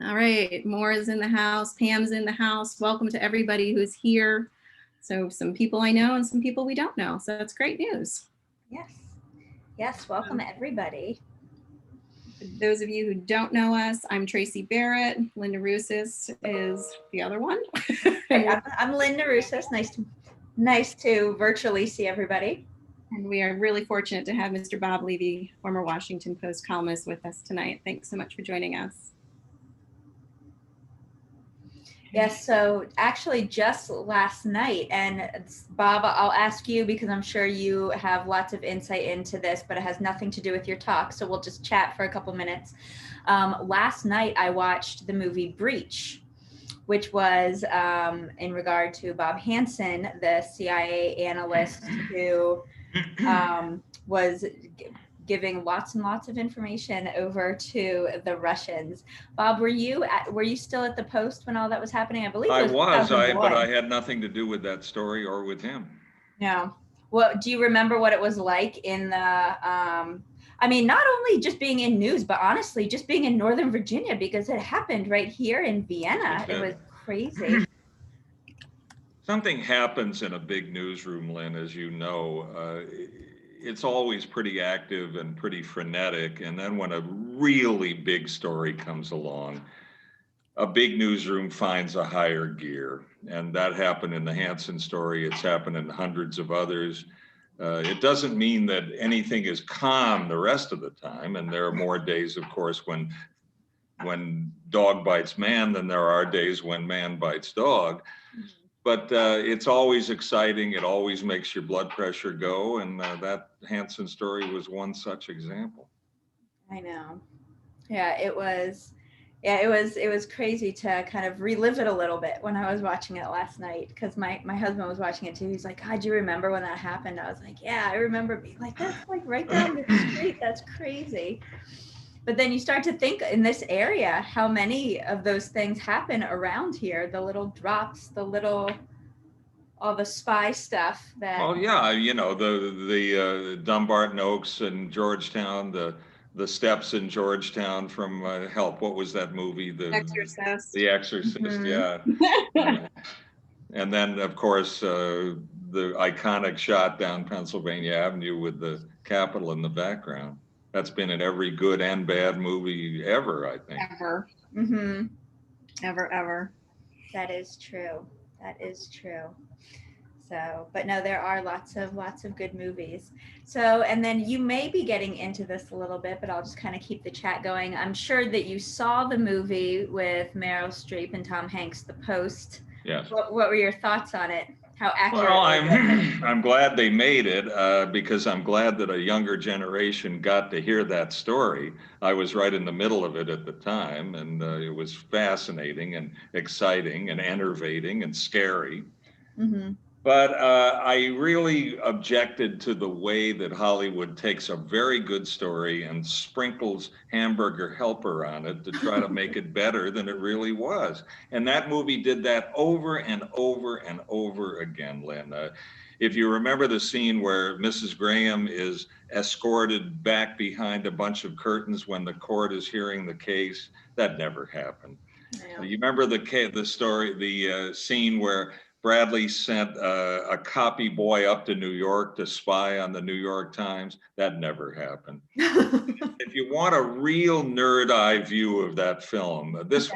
All right, Maura's in the house, Pam's in the house. Welcome to everybody who's here. So some people I know and some people we don't know. So that's great news. Yes, welcome everybody. For those of you who don't know us, I'm Tracy Barrett. Linda Russis is the other one. Hey, I'm Linda Russis. Nice to virtually see everybody. And we are really fortunate to have Mr. Bob Levey, former Washington Post columnist, with us tonight. Thanks so much for joining us. Yes, so actually just last night, and Bob, I'll ask you because I'm sure you have lots of insight into this, but it has nothing to do with your talk, so we'll just chat for a couple minutes. Last night I watched the movie Breach, which was in regard to Bob Hansen, the CIA analyst who was giving lots and lots of information over to the Russians. Bob, were you still at the Post when all that was happening? I believe I was, but I had nothing to do with that story or with him. No. Well, do you remember what it was like in the, I mean, not only just being in news, but honestly, just being in Northern Virginia, because it happened right here in Vienna. It was crazy. Something happens in a big newsroom, Lynn, as you know. It's always pretty active and pretty frenetic. And then when a really big story comes along, a big newsroom finds a higher gear. And that happened in the Hansen story. It's happened in hundreds of others. It doesn't mean that anything is calm the rest of the time. And there are more days, of course, when dog bites man than there are days when man bites dog. But it's always exciting. It always makes your blood pressure go. And that Hansen story was one such example. I know. Yeah, it was crazy to kind of relive it a little bit when I was watching it last night, because my husband was watching it too. He's like, God, do you remember when that happened? I was like, yeah, I remember being like, that's like right down the street. That's crazy. But then you start to think in this area, how many of those things happen around here, the little drops, all the spy stuff that. Oh yeah, you know, the Dumbarton Oaks and Georgetown, the steps in Georgetown from Help. What was that movie? The Exorcist. The Exorcist, Mm-hmm. yeah. And then, of course, the iconic shot down Pennsylvania Avenue with the Capitol in the background. That's been in every good and bad movie ever, I think. Ever. Mm-hmm. Ever. That is true. That is true. So, but no, there are lots of good movies. So, and then you may be getting into this a little bit, but I'll just kind of keep the chat going. I'm sure that you saw the movie with Meryl Streep and Tom Hanks, The Post. Yes. What were your thoughts on it? How accurate? Well, I'm glad they made it because I'm glad that a younger generation got to hear that story. I was right in the middle of it at the time, and it was fascinating and exciting and enervating and scary. Mm-hmm. But I really objected to the way that Hollywood takes a very good story and sprinkles Hamburger Helper on it to try to make it better than it really was. And that movie did that over and over and over again, Lynn. If you remember the scene where Mrs. Graham is escorted back behind a bunch of curtains when the court is hearing the case, that never happened. Yeah. You remember the story, the scene where Bradlee sent a copy boy up to New York to spy on the New York Times? That never happened. If you want a real nerd eye view of that film, this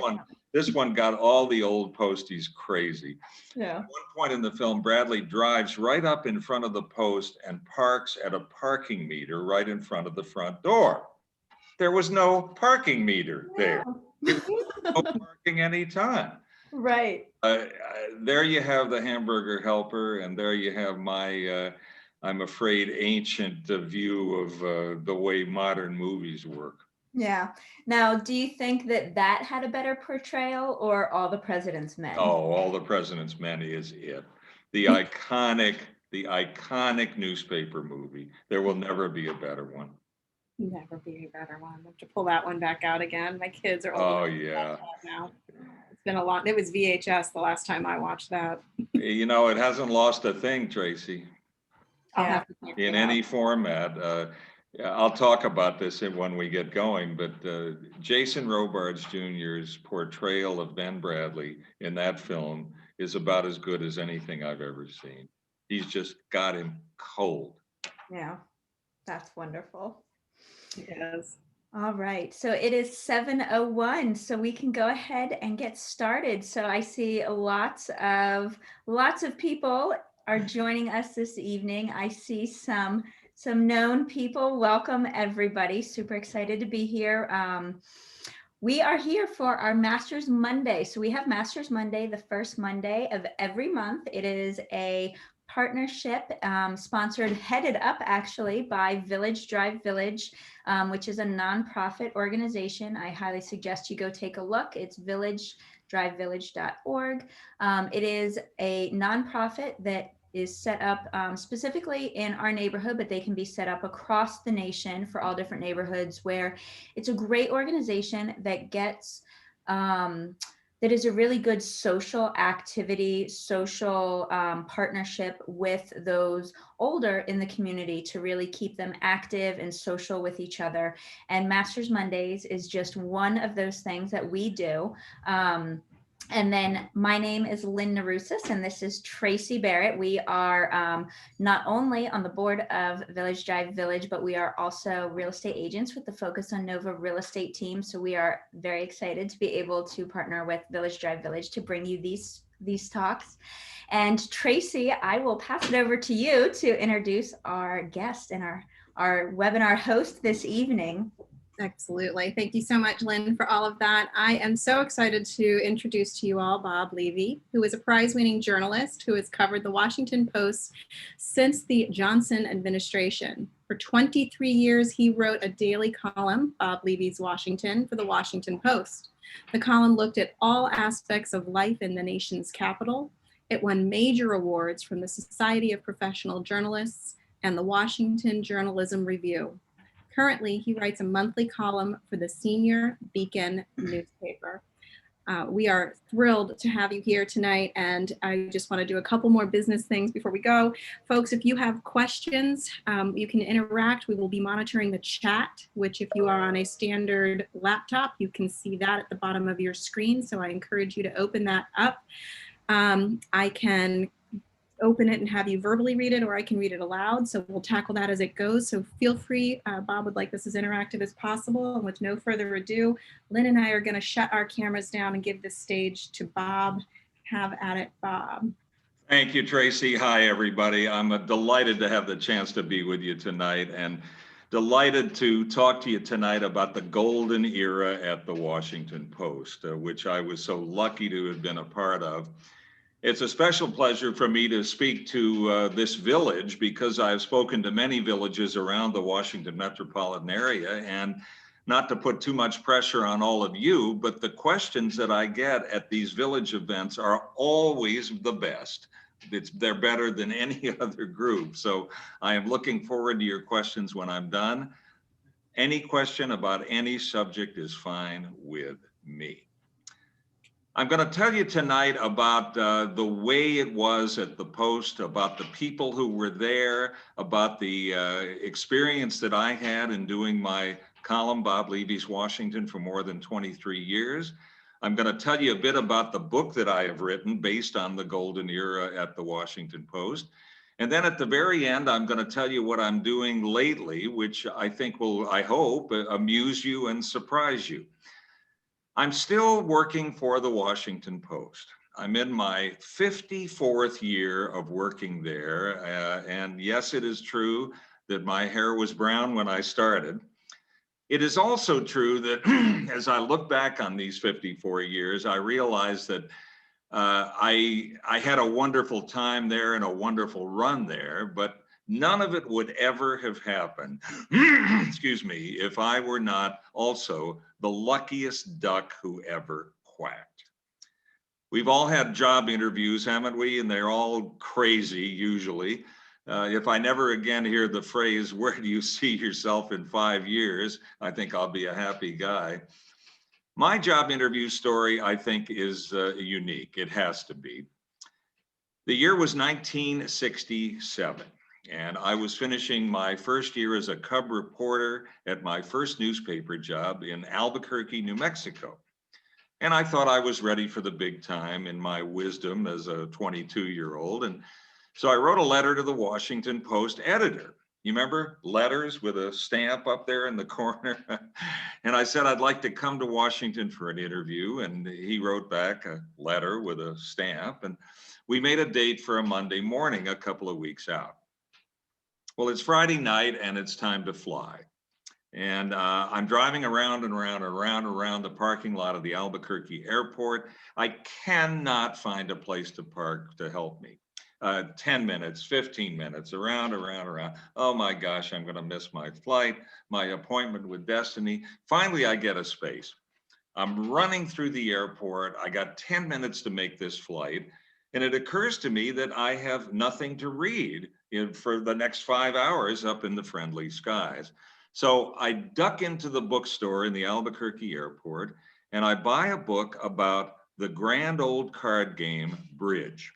one got all the old posties crazy. Yeah. At one point in the film, Bradlee drives right up in front of the Post and parks at a parking meter right in front of the front door. There was no parking meter there. It was no parking anytime. Right. There you have the Hamburger Helper, and there you have my, I'm afraid, ancient view of the way modern movies work. Yeah. Now, do you think that had a better portrayal, or All the President's Men? Oh, All the President's Men is it. The iconic newspaper movie. There will never be a better one. Never be a better one. I have to pull that one back out again. My kids are old. Oh yeah. Now. It's been a lot. It was VHS the last time I watched that. You know, it hasn't lost a thing, Tracy. I'll have to in any format. Yeah, I'll talk about this when we get going, but Jason Robards Jr.'s portrayal of Ben Bradlee in that film is about as good as anything I've ever seen. He's just got him cold. Yeah, that's wonderful. Yes. All right, so it is 7:01, so we can go ahead and get started. So I see lots of people are joining us this evening. I see some known people. Welcome everybody. Super excited to be here. We are here for our Masters Monday. So we have Masters Monday, the first Monday of every month. It is a partnership sponsored, headed up actually by Village Drive Village, which is a nonprofit organization. I highly suggest you go take a look. It's villagedrivevillage.org. It is a nonprofit that is set up specifically in our neighborhood, but they can be set up across the nation for all different neighborhoods, where it's a great organization that gets that is a really good social activity, social partnership with those older in the community to really keep them active and social with each other. And Masters Mondays is just one of those things that we do. And then my name is Lynn Naroussis, and this is Tracy Barrett. We are not only on the board of Village Drive Village, but we are also real estate agents with the Focus on Nova real estate team. So we are very excited to be able to partner with Village Drive Village to bring you these talks. And Tracy, I will pass it over to you to introduce our guest and our webinar host this evening. Absolutely. Thank you so much, Lynn, for all of that. I am so excited to introduce to you all Bob Levey, who is a prize-winning journalist who has covered the Washington Post since the Johnson administration. For 23 years, he wrote a daily column, Bob Levey's Washington, for the Washington Post. The column looked at all aspects of life in the nation's capital. It won major awards from the Society of Professional Journalists and the Washington Journalism Review. Currently, he writes a monthly column for the Senior Beacon newspaper. We are thrilled to have you here tonight, and I just want to do a couple more business things before we go. Folks, if you have questions, you can interact. We will be monitoring the chat, which if you are on a standard laptop, you can see that at the bottom of your screen, so I encourage you to open that up. I can open it and have you verbally read it, or I can read it aloud. So we'll tackle that as it goes. So feel free. Bob would like this as interactive as possible. And with no further ado, Lynn and I are going to shut our cameras down and give this stage to Bob. Have at it, Bob. Thank you, Tracy. Hi, everybody. I'm delighted to have the chance to be with you tonight, and delighted to talk to you tonight about the golden era at the Washington Post, which I was so lucky to have been a part of. It's a special pleasure for me to speak to this village, because I've spoken to many villages around the Washington metropolitan area, and not to put too much pressure on all of you, but the questions that I get at these village events are always the best. They're better than any other group. So I am looking forward to your questions when I'm done. Any question about any subject is fine with me. I'm going to tell you tonight about the way it was at the Post, about the people who were there, about the experience that I had in doing my column, Bob Levey's Washington, for more than 23 years. I'm going to tell you a bit about the book that I have written based on the golden era at the Washington Post. And then at the very end, I'm going to tell you what I'm doing lately, which I think will, I hope, amuse you and surprise you. I'm still working for the Washington Post. I'm in my 54th year of working there. And yes, it is true that my hair was brown when I started. It is also true that as I look back on these 54 years, I realize that I had a wonderful time there and a wonderful run there, but none of it would ever have happened, excuse me, if I were not also the luckiest duck who ever quacked. We've all had job interviews, haven't we? And they're all crazy usually. If I never again hear the phrase, "Where do you see yourself in 5 years?" I think I'll be a happy guy. My job interview story, I think, is unique. It has to be. The year was 1967. And I was finishing my first year as a cub reporter at my first newspaper job in Albuquerque, New Mexico. And I thought I was ready for the big time in my wisdom as a 22-year-old. And so I wrote a letter to the Washington Post editor. You remember letters with a stamp up there in the corner? And I said, I'd like to come to Washington for an interview. And he wrote back a letter with a stamp. And we made a date for a Monday morning, a couple of weeks out. Well, it's Friday night and it's time to fly. And I'm driving around and around the parking lot of the Albuquerque airport. I cannot find a place to park to help me. 10 minutes, 15 minutes, around. Oh my gosh, I'm gonna miss my flight, my appointment with Destiny. Finally, I get a space. I'm running through the airport. I got 10 minutes to make this flight. And it occurs to me that I have nothing to read for the next 5 hours up in the friendly skies. So I duck into the bookstore in the Albuquerque airport and I buy a book about the grand old card game Bridge.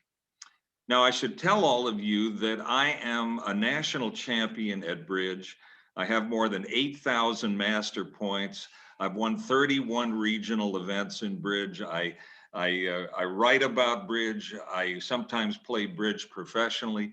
Now I should tell all of you that I am a national champion at Bridge. I have more than 8,000 master points. I've won 31 regional events in Bridge. I write about Bridge. I sometimes play Bridge professionally.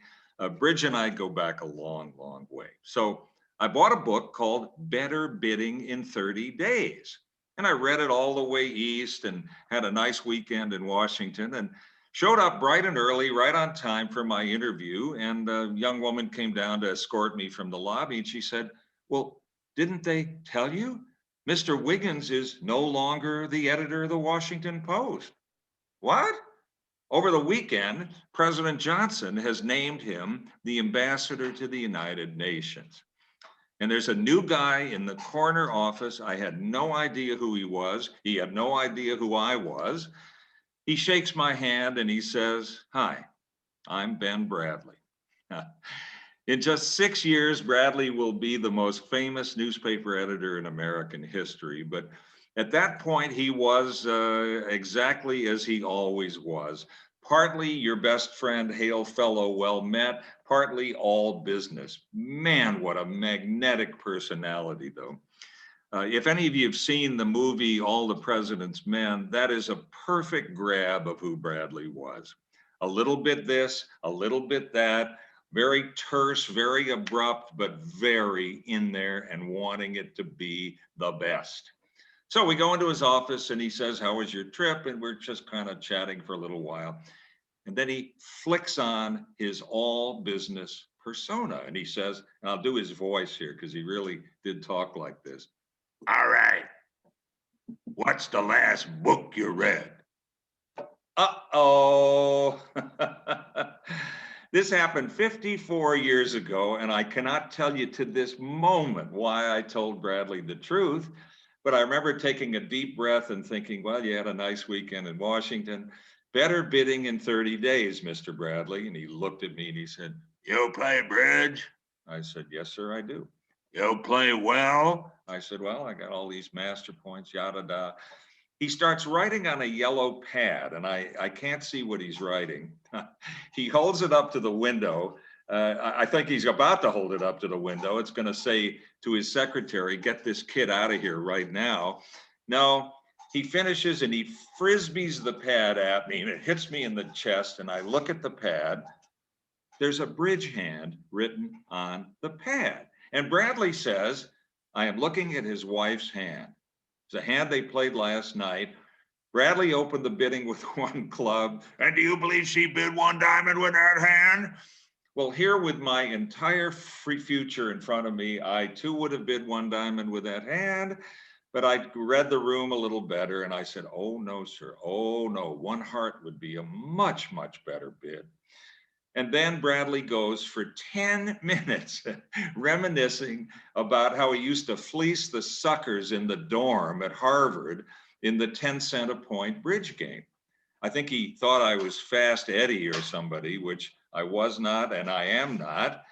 Bridge and I go back a long, long way. So I bought a book called Better Bidding in 30 Days. And I read it all the way east and had a nice weekend in Washington and showed up bright and early, right on time for my interview. And a young woman came down to escort me from the lobby and she said, well, didn't they tell you? Mr. Wiggins is no longer the editor of the Washington Post. What? Over the weekend, President Johnson has named him the ambassador to the United Nations. And there's a new guy in the corner office. I had no idea who he was. He had no idea who I was. He shakes my hand and he says, hi, I'm Ben Bradlee. In just 6 years, Bradlee will be the most famous newspaper editor in American history. But at that point, he was exactly as he always was. Partly your best friend, hail fellow, well met, partly all business. Man, what a magnetic personality, though. If any of you have seen the movie All the President's Men, that is a perfect grab of who Bradlee was. A little bit this, a little bit that, very terse, very abrupt, but very in there and wanting it to be the best. So we go into his office and he says, how was your trip? And we're just kind of chatting for a little while. And then he flicks on his all business persona and he says, and I'll do his voice here because he really did talk like this. All right, what's the last book you read? Uh-oh. This happened 54 years ago, and I cannot tell you to this moment why I told Bradlee the truth, but I remember taking a deep breath and thinking, well, you had a nice weekend in Washington. Better bidding in 30 days, Mr. Bradlee. And he looked at me and he said, you play bridge? I said, yes, sir, I do. You play well? I said, well, I got all these master points, yada, da. He starts writing on a yellow pad, and I can't see what he's writing. He holds it up to the window. I think he's about to hold it up to the window. It's going to say to his secretary, get this kid out of here right now. No, he finishes and he frisbees the pad at me, and it hits me in the chest, and I look at the pad. There's a bridge hand written on the pad. And Bradlee says, I am looking at his wife's hand. It's a hand they played last night. Bradlee opened the bidding with one club. And do you believe she bid one diamond with that hand? Well, here with my entire free future in front of me, I too would have bid one diamond with that hand, but I read the room a little better and I said, oh no, sir. Oh no, one heart would be a much, much better bid. And then Bradlee goes for 10 minutes reminiscing about how he used to fleece the suckers in the dorm at Harvard in the 10-cent a point bridge game. I think he thought I was Fast Eddie or somebody, which I was not and I am not.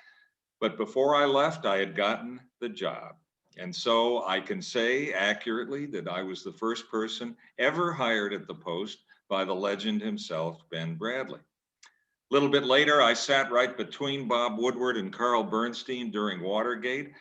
But before I left, I had gotten the job. And so I can say accurately that I was the first person ever hired at the Post by the legend himself, Ben Bradlee. little bit later, I sat right between Bob Woodward and Carl Bernstein during Watergate.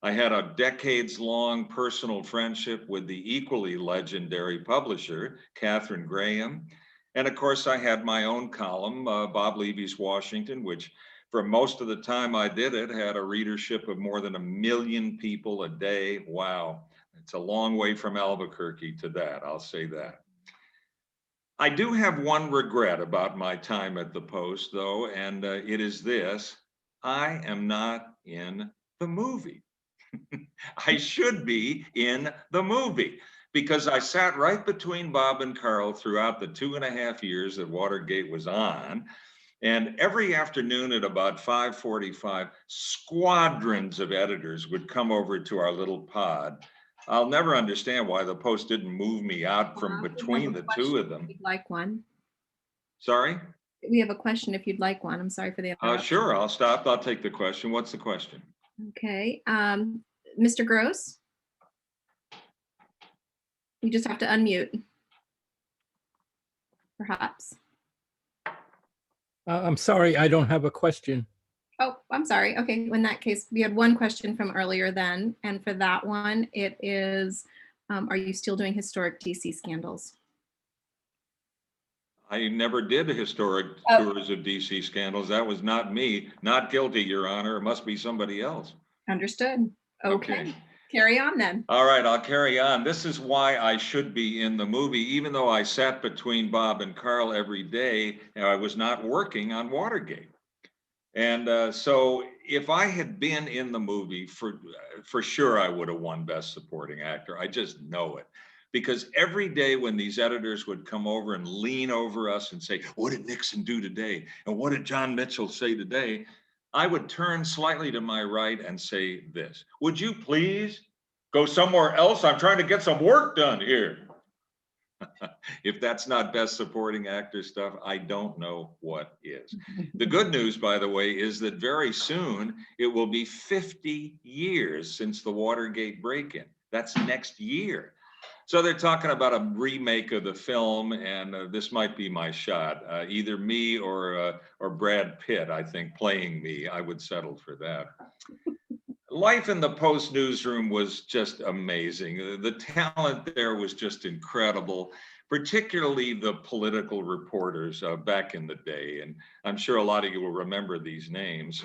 I had a decades-long personal friendship with the equally legendary publisher, Katharine Graham. And of course, I had my own column, Bob Levey's Washington, which for most of the time I did it, had a readership of more than 1 million people a day. Wow, it's a long way from Albuquerque to that, I'll say that. I do have one regret about my time at the Post, though, and it is this: I am not in the movie. I should be in the movie because I sat right between Bob and Carl throughout the 2.5 years that Watergate was on. And every afternoon at about 5:45, squadrons of editors would come over to our little pod. I'll never understand why the Post didn't move me out from between the two of them. If you'd like one. Sorry? We have a question if you'd like one. I'm sorry for the interruption. Sure, I'll stop. I'll take the question. What's the question? Okay. Mr. Gross? You just have to unmute. Perhaps. I'm sorry, I don't have a question. Oh, I'm sorry. Okay, in that case, we had one question from earlier then, and for that one, it is, are you still doing historic DC scandals? I never did historic tours of DC scandals. That was not me. Not guilty, Your Honor. It must be somebody else. Understood. Okay. Carry on then. All right, I'll carry on. This is why I should be in the movie, even though I sat between Bob and Carl every day, and I was not working on Watergate. And so if I had been in the movie, for sure I would have won Best Supporting Actor. I just know it. Because every day when these editors would come over and lean over us and say, what did Nixon do today? And what did John Mitchell say today? I would turn slightly to my right and say this: would you please go somewhere else? I'm trying to get some work done here. If that's not Best Supporting Actor stuff, I don't know what is. The good news, by the way, is that very soon it will be 50 years since the Watergate break-in. That's next year. So they're talking about a remake of the film, and this might be my shot. Either me or Brad Pitt, I think, playing me. I would settle for that. Life in the Post newsroom was just amazing. The talent there was just incredible, particularly the political reporters back in the day. And I'm sure a lot of you will remember these names.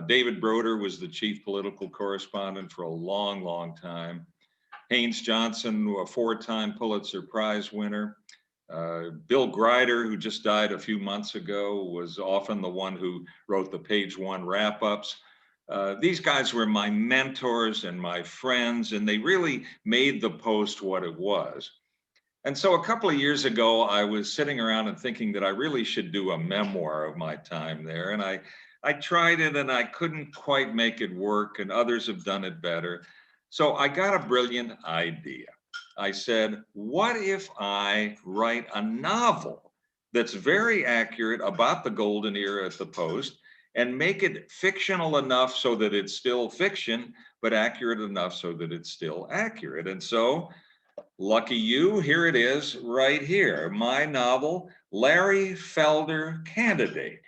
David Broder was the chief political correspondent for a long, long time. Haynes Johnson, a 4-time Pulitzer Prize winner. Bill Grider, who just died a few months ago, was often the one who wrote the Page One wrap-ups. These guys were my mentors and my friends, and they really made the Post what it was. And so a couple of years ago, I was sitting around and thinking that I really should do a memoir of my time there. And I tried it and I couldn't quite make it work, and others have done it better. So I got a brilliant idea. I said, what if I write a novel that's very accurate about the golden era at the Post and make it fictional enough so that it's still fiction, but accurate enough so that it's still accurate? And so, lucky you, here it is right here. My novel, Larry Felder Candidate.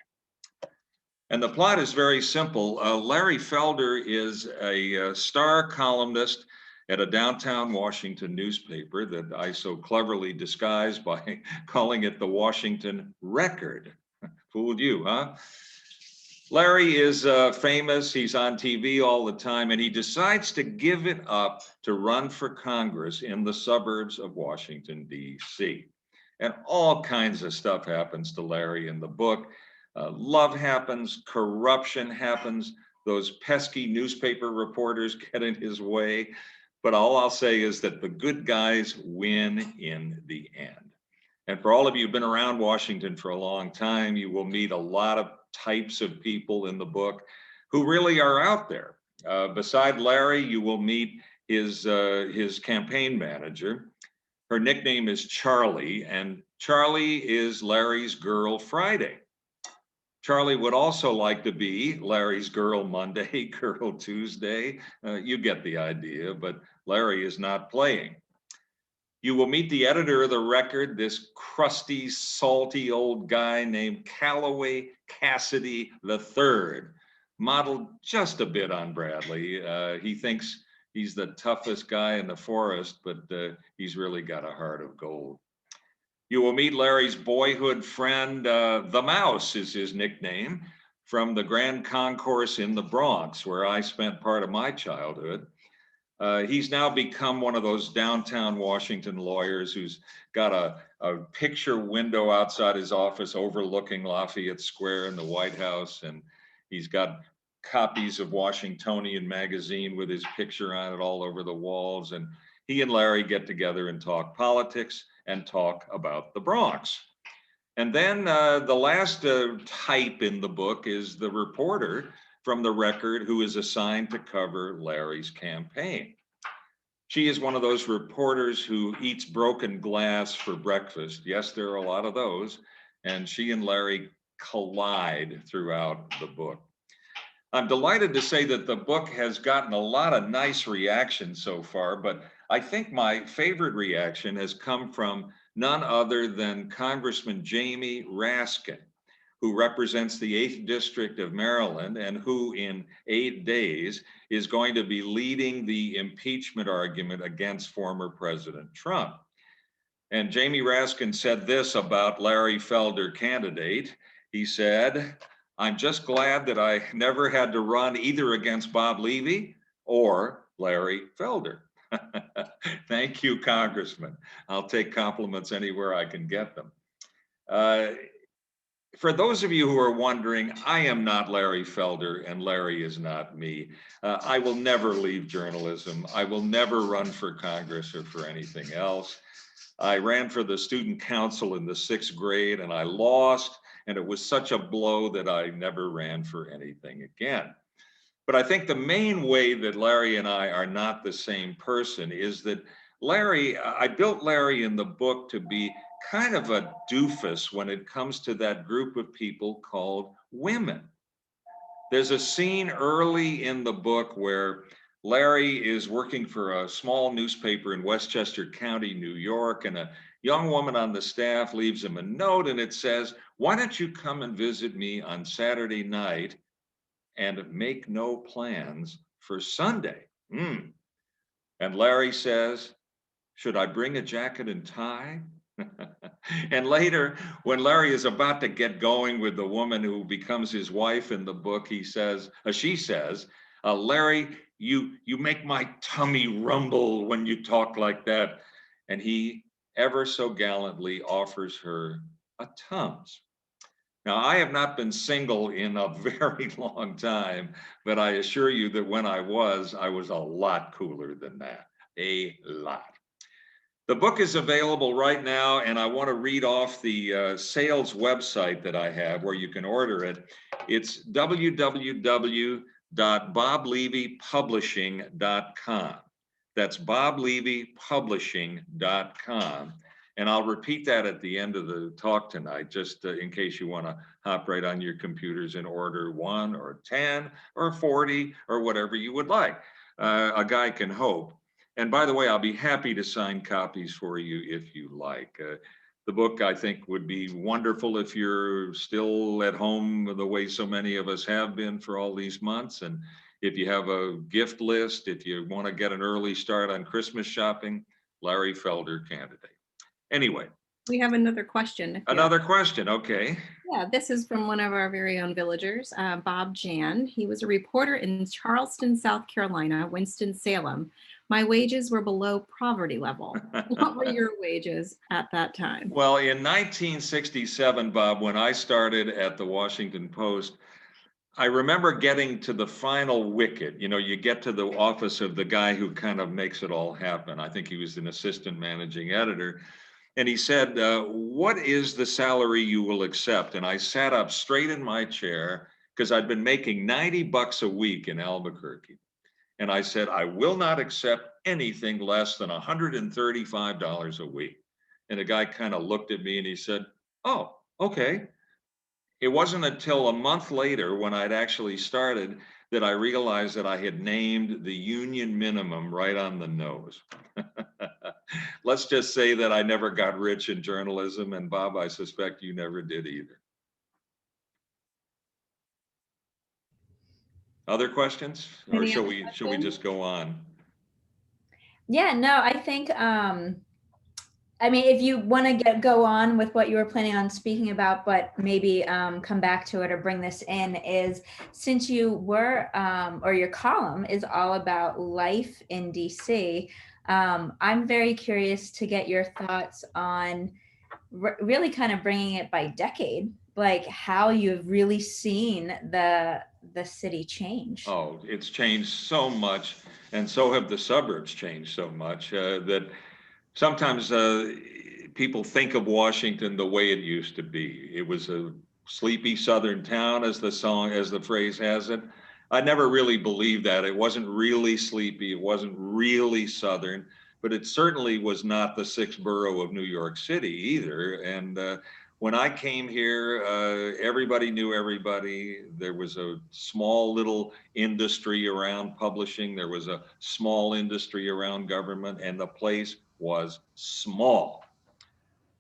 And the plot is very simple. Larry Felder is a star columnist at a downtown Washington newspaper that I so cleverly disguised by calling it the Washington Record. Fooled you, huh? Larry is famous. He's on TV all the time, and he decides to give it up to run for Congress in the suburbs of Washington, D.C. And all kinds of stuff happens to Larry in the book. Love happens, corruption happens, those pesky newspaper reporters get in his way. But all I'll say is that the good guys win in the end. And for all of you who've been around Washington for a long time, you will meet a lot of types of people in the book who really are out there. Beside Larry, you will meet his campaign manager. Her nickname is Charlie, and Charlie is Larry's girl Friday. Charlie would also like to be Larry's girl Monday, girl Tuesday. You get the idea, but Larry is not playing. You will meet the editor of the Record, this crusty, salty old guy named Callaway Cassidy III, modeled just a bit on Bradlee. He thinks he's the toughest guy in the forest, but he's really got a heart of gold. You will meet Larry's boyhood friend, the Mouse is his nickname, from the Grand Concourse in the Bronx, where I spent part of my childhood. He's now become one of those downtown Washington lawyers who's got a picture window outside his office overlooking Lafayette Square in the White House. And he's got copies of Washingtonian magazine with his picture on it all over the walls. And he and Larry get together and talk politics and talk about the Bronx. And then the last type in the book is the reporter from the Record who is assigned to cover Larry's campaign. She is one of those reporters who eats broken glass for breakfast. Yes, there are a lot of those. And she and Larry collide throughout the book. I'm delighted to say that the book has gotten a lot of nice reactions so far, but I think my favorite reaction has come from none other than Congressman Jamie Raskin, who represents the 8th District of Maryland and who in 8 days is going to be leading the impeachment argument against former President Trump. And Jamie Raskin said this about Larry Felder, candidate. He said, "I'm just glad that I never had to run either against Bob Levey or Larry Felder." Thank you, Congressman. I'll take compliments anywhere I can get them. For those of you who are wondering, I am not Larry Felder and Larry is not me. I will never leave journalism. I will never run for Congress or for anything else. I ran for the student council in the 6th grade and I lost, and it was such a blow that I never ran for anything again. But I think the main way that Larry and I are not the same person is that I built Larry in the book to be kind of a doofus when it comes to that group of people called women. There's a scene early in the book where Larry is working for a small newspaper in Westchester County, New York, and a young woman on the staff leaves him a note and it says, "Why don't you come and visit me on Saturday night and make no plans for Sunday?" And Larry says, "Should I bring a jacket and tie?" And later, when Larry is about to get going with the woman who becomes his wife in the book, she says, "Larry, you make my tummy rumble when you talk like that." And he ever so gallantly offers her a Tums. Now, I have not been single in a very long time, but I assure you that when I was a lot cooler than that, a lot. The book is available right now, and I want to read off the sales website that I have where you can order it. It's www.bobleveypublishing.com. That's bobleveypublishing.com. And I'll repeat that at the end of the talk tonight, just in case you want to hop right on your computers and order 1 or 10 or 40 or whatever you would like. A guy can hope. And by the way, I'll be happy to sign copies for you if you like. The book, I think, would be wonderful if you're still at home the way so many of us have been for all these months. And if you have a gift list, if you want to get an early start on Christmas shopping, Larry Felder, candidate. Anyway. We have another question. Another question, okay. Yeah, this is from one of our very own villagers, Bob Jan. He was a reporter in Charleston, South Carolina, Winston-Salem. My wages were below poverty level. What were your wages at that time? Well, in 1967, Bob, when I started at the Washington Post, I remember getting to the final wicket. You know, you get to the office of the guy who kind of makes it all happen. I think he was an assistant managing editor. And he said, "What is the salary you will accept?" And I sat up straight in my chair because I'd been making $90 a week in Albuquerque. And I said, "I will not accept anything less than $135 a week." And the guy kind of looked at me and he said, "Oh, okay." It wasn't until a month later when I'd actually started that I realized that I had named the union minimum right on the nose. Let's just say that I never got rich in journalism, and Bob, I suspect you never did either. Other questions, or Any shall other we questions? just go on? Yeah, no, I think, I mean, if you want to go on with what you were planning on speaking about, but maybe come back to it or bring this in, is since you were, or your column is all about life in DC, I'm very curious to get your thoughts on really kind of bringing it by decade, like how you've really seen the city change. Oh, it's changed so much, and so have the suburbs changed so much that sometimes people think of Washington the way it used to be. It was a sleepy southern town, as the phrase has it. I never really believed that. It wasn't really sleepy. It wasn't really southern, but it certainly was not the sixth borough of New York City either. And when I came here, everybody knew everybody. There was a small little industry around publishing. There was a small industry around government, and the place was small.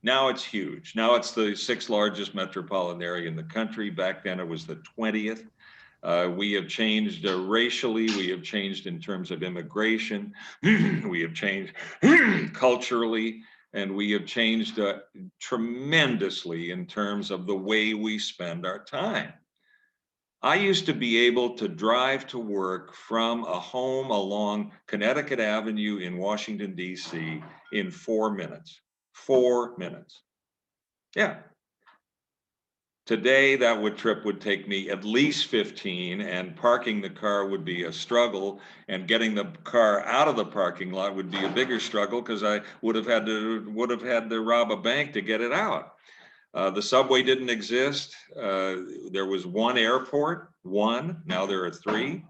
Now it's huge. Now it's the sixth largest metropolitan area in the country. Back then it was the 20th. We have changed racially. We have changed in terms of immigration. We have changed culturally. And we have changed tremendously in terms of the way we spend our time. I used to be able to drive to work from a home along Connecticut Avenue in Washington, D.C. in 4 minutes. 4 minutes. Yeah. Today, that trip would take me at least 15, and parking the car would be a struggle, and getting the car out of the parking lot would be a bigger struggle because I would have had to rob a bank to get it out. The subway didn't exist. There was one airport, now there are 3.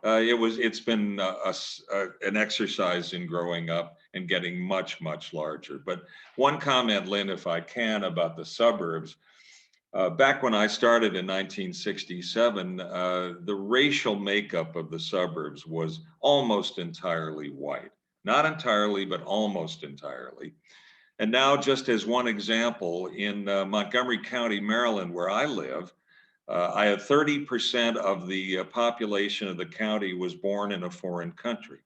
It's been an exercise in growing up and getting much, much larger. But one comment, Lynn, if I can, about the suburbs. Back when I started in 1967, the racial makeup of the suburbs was almost entirely white. Not entirely, but almost entirely. And now, just as one example, in Montgomery County, Maryland, where I live, I have 30% of the population of the county was born in a foreign country.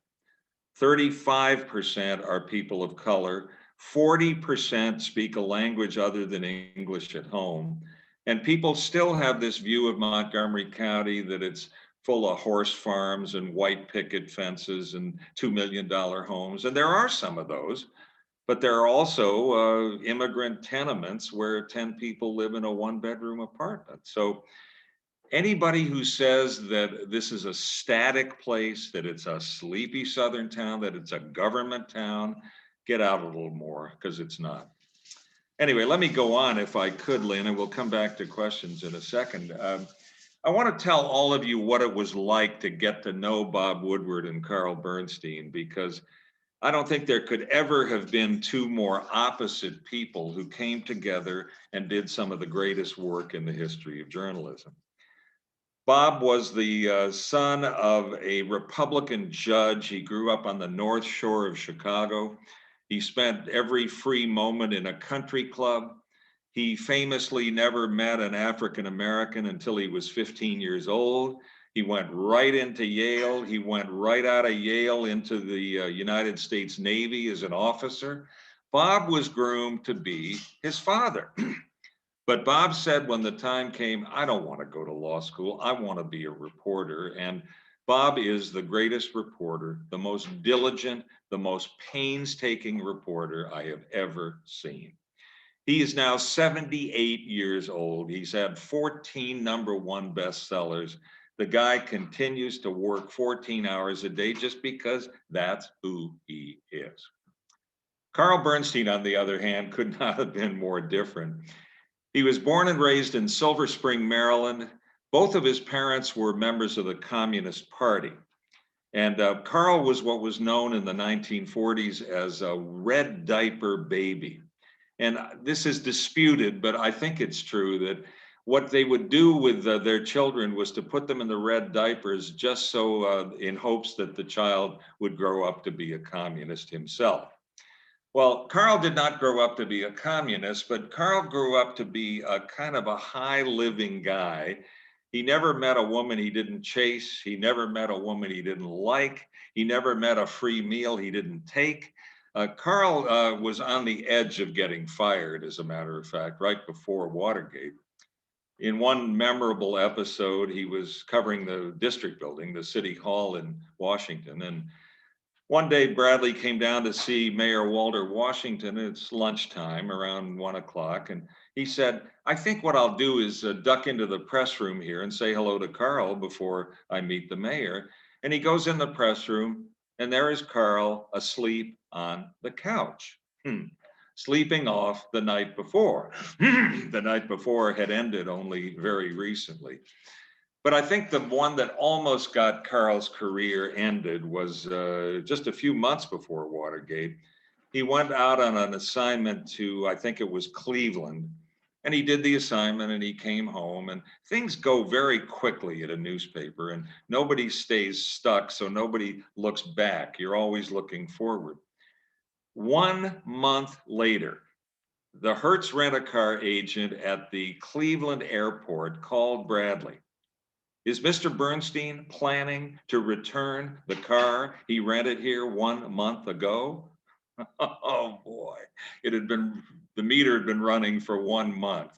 35% are people of color. 40% speak a language other than English at home. And people still have this view of Montgomery County that it's full of horse farms and white picket fences and $2 million homes. And there are some of those, but there are also immigrant tenements where 10 people live in a 1-bedroom apartment. So anybody who says that this is a static place, that it's a sleepy southern town, that it's a government town, get out a little more, because it's not. Anyway, let me go on if I could, Lynn, and we'll come back to questions in a second. I want to tell all of you what it was like to get to know Bob Woodward and Carl Bernstein, because I don't think there could ever have been 2 more opposite people who came together and did some of the greatest work in the history of journalism. Bob was the son of a Republican judge. He grew up on the North Shore of Chicago. He spent every free moment in a country club. He famously never met an African American until he was 15 years old. He went right into Yale. He went right out of Yale into the United States Navy as an officer. Bob was groomed to be his father. But Bob said when the time came, I don't want to go to law school. I want to be a reporter. And Bob is the greatest reporter, the most diligent, the most painstaking reporter I have ever seen. He is now 78 years old. He's had 14 #1 bestsellers. The guy continues to work 14 hours a day just because that's who he is. Carl Bernstein, on the other hand, could not have been more different. He was born and raised in Silver Spring, Maryland. Both of his parents were members of the Communist Party. And Carl was what was known in the 1940s as a red diaper baby. And this is disputed, but I think it's true that what they would do with their children was to put them in the red diapers just so in hopes that the child would grow up to be a communist himself. Well, Carl did not grow up to be a communist, but Carl grew up to be a kind of a high living guy. He never met a woman he didn't chase. He never met a woman he didn't like. He never met a free meal he didn't take. Carl was on the edge of getting fired, as a matter of fact, right before Watergate. In one memorable episode, he was covering the district building, the city hall in Washington. And one day, Bradlee came down to see Mayor Walter Washington. It's lunchtime, around 1 o'clock. And he said, I think what I'll do is duck into the press room here and say hello to Carl before I meet the mayor. And he goes in the press room, and there is Carl asleep on the couch, sleeping off the night before. The night before had ended only very recently. But I think the one that almost got Carl's career ended was just a few months before Watergate. He went out on an assignment to, I think it was Cleveland, and he did the assignment and he came home, and things go very quickly at a newspaper and nobody stays stuck, so nobody looks back. You're always looking forward. 1 month later, the Hertz rent-a-car agent at the Cleveland airport called Bradlee. Is Mr. Bernstein planning to return the car he rented here 1 month ago? Oh boy, the meter had been running for 1 month.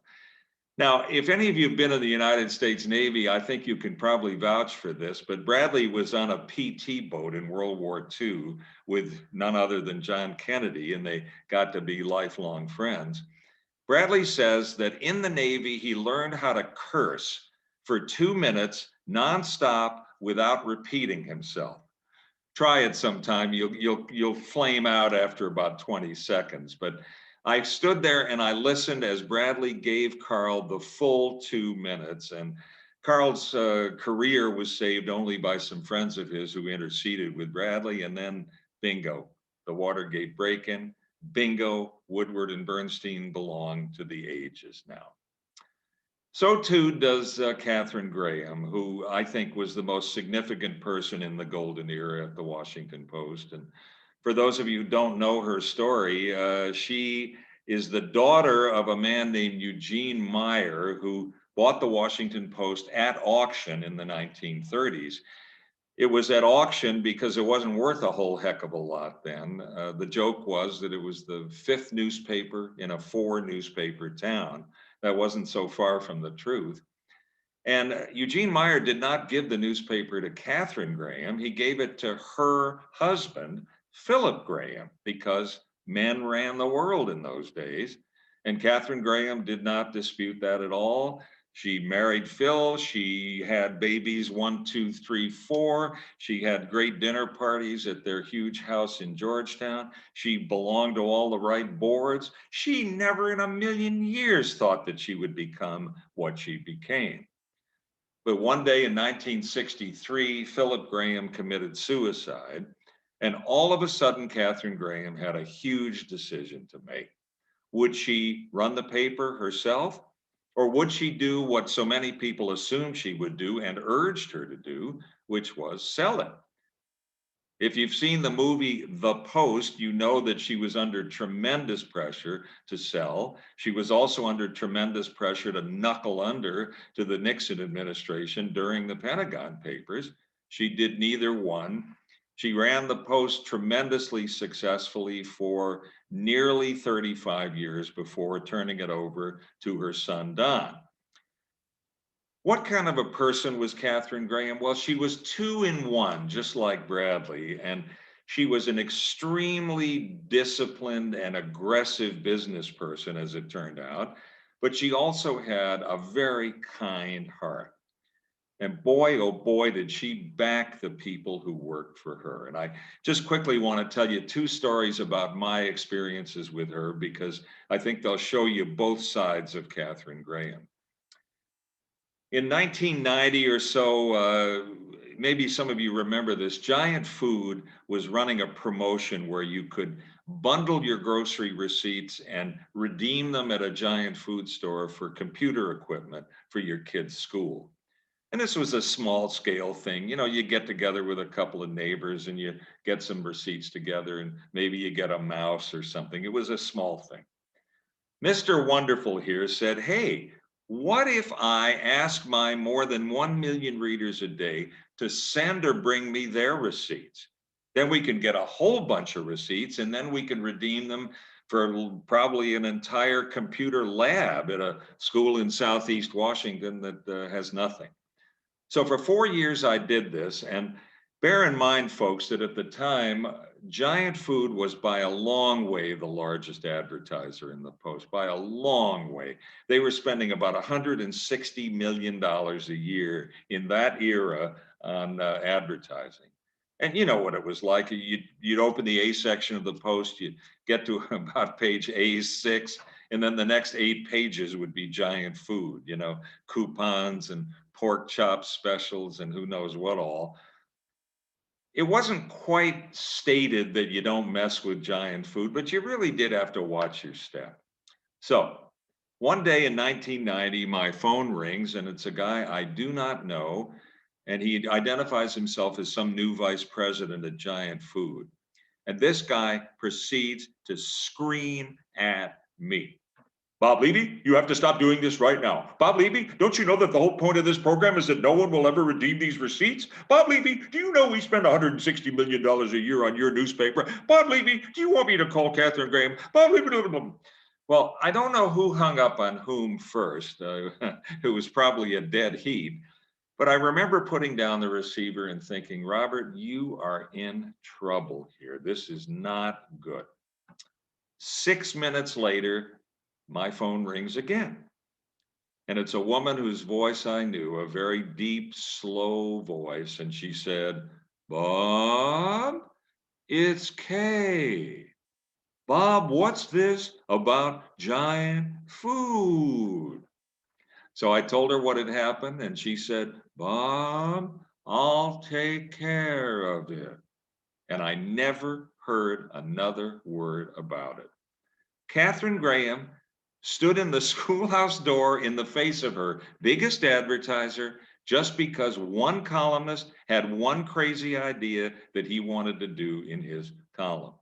Now, if any of you have been in the United States Navy, I think you can probably vouch for this, but Bradlee was on a PT boat in World War II with none other than John Kennedy, and they got to be lifelong friends. Bradlee says that in the Navy, he learned how to curse for 2 minutes nonstop without repeating himself. Try it sometime. You'll flame out after about 20 seconds. But I stood there and I listened as Bradlee gave Carl the full 2 minutes. And Carl's career was saved only by some friends of his who interceded with Bradlee. And then bingo, the Watergate break-in. Bingo, Woodward and Bernstein belong to the ages now. So too does Katharine Graham, who I think was the most significant person in the golden era at the Washington Post. And for those of you who don't know her story, she is the daughter of a man named Eugene Meyer, who bought the Washington Post at auction in the 1930s. It was at auction because it wasn't worth a whole heck of a lot then. The joke was that it was the 5th newspaper in a 4-newspaper town. That wasn't so far from the truth. And Eugene Meyer did not give the newspaper to Katharine Graham. He gave it to her husband, Philip Graham, because men ran the world in those days. And Katharine Graham did not dispute that at all. She married Phil. She had babies 1, 2, 3, 4. She had great dinner parties at their huge house in Georgetown. She belonged to all the right boards. She never in a million years thought that she would become what she became. But one day in 1963, Philip Graham committed suicide. And all of a sudden, Katharine Graham had a huge decision to make. Would she run the paper herself? Or would she do what so many people assumed she would do and urged her to do, which was sell it? If you've seen the movie The Post, you know that she was under tremendous pressure to sell. She was also under tremendous pressure to knuckle under to the Nixon administration during the Pentagon Papers. She did neither one. She ran the Post tremendously successfully for nearly 35 years before turning it over to her son, Don. What kind of a person was Katharine Graham? Well, she was 2 in 1, just like Bradlee, and she was an extremely disciplined and aggressive business person, as it turned out, but she also had a very kind heart. And boy, oh boy, did she back the people who worked for her. And I just quickly want to tell you 2 stories about my experiences with her, because I think they'll show you both sides of Katharine Graham. In 1990 or so, maybe some of you remember this, Giant Food was running a promotion where you could bundle your grocery receipts and redeem them at a Giant Food store for computer equipment for your kids' school. And this was a small scale thing. You know, you get together with a couple of neighbors and you get some receipts together and maybe you get a mouse or something. It was a small thing. Mr. Wonderful here said, hey, what if I ask my more than 1 million readers a day to send or bring me their receipts? Then we can get a whole bunch of receipts and then we can redeem them for probably an entire computer lab at a school in Southeast Washington that has nothing. So for 4 years, I did this. And bear in mind, folks, that at the time, Giant Food was by a long way the largest advertiser in the Post, by a long way. They were spending about $160 million a year in that era on advertising. And you know what it was like. You'd open the A section of the Post, you'd get to about page A6, and then the next 8 pages would be Giant Food, you know, coupons and pork chop specials and who knows what all. It wasn't quite stated that you don't mess with Giant Food, but you really did have to watch your step. So one day in 1990, my phone rings and it's a guy I do not know. And he identifies himself as some new vice president at Giant Food. And this guy proceeds to scream at me. Bob Levey, you have to stop doing this right now. Bob Levey, don't you know that the whole point of this program is that no one will ever redeem these receipts? Bob Levey, do you know we spend $160 million a year on your newspaper? Bob Levey, do you want me to call Katharine Graham? Bob Levey, blah, blah, blah. Well, I don't know who hung up on whom first. It was probably a dead heat. But I remember putting down the receiver and thinking, Robert, you are in trouble here. This is not good. 6 minutes later, my phone rings again. And it's a woman whose voice I knew, a very deep, slow voice. And she said, Bob, it's Kay. Bob, what's this about Giant Food? So I told her what had happened. And she said, Bob, I'll take care of it. And I never heard another word about it. Katharine Graham stood in the schoolhouse door in the face of her biggest advertiser just because one columnist had one crazy idea that he wanted to do in his column.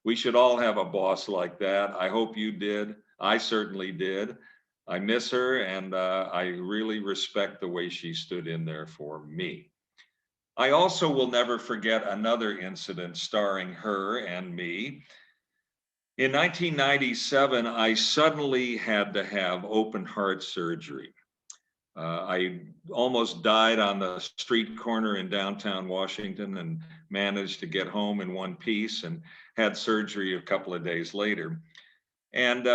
We should all have a boss like that. I hope you did. I certainly did. I miss her, and I really respect the way she stood in there for me. I also will never forget another incident starring her and me. In 1997, I suddenly had to have open heart surgery. I almost died on the street corner in downtown Washington and managed to get home in one piece and had surgery a couple of days later. And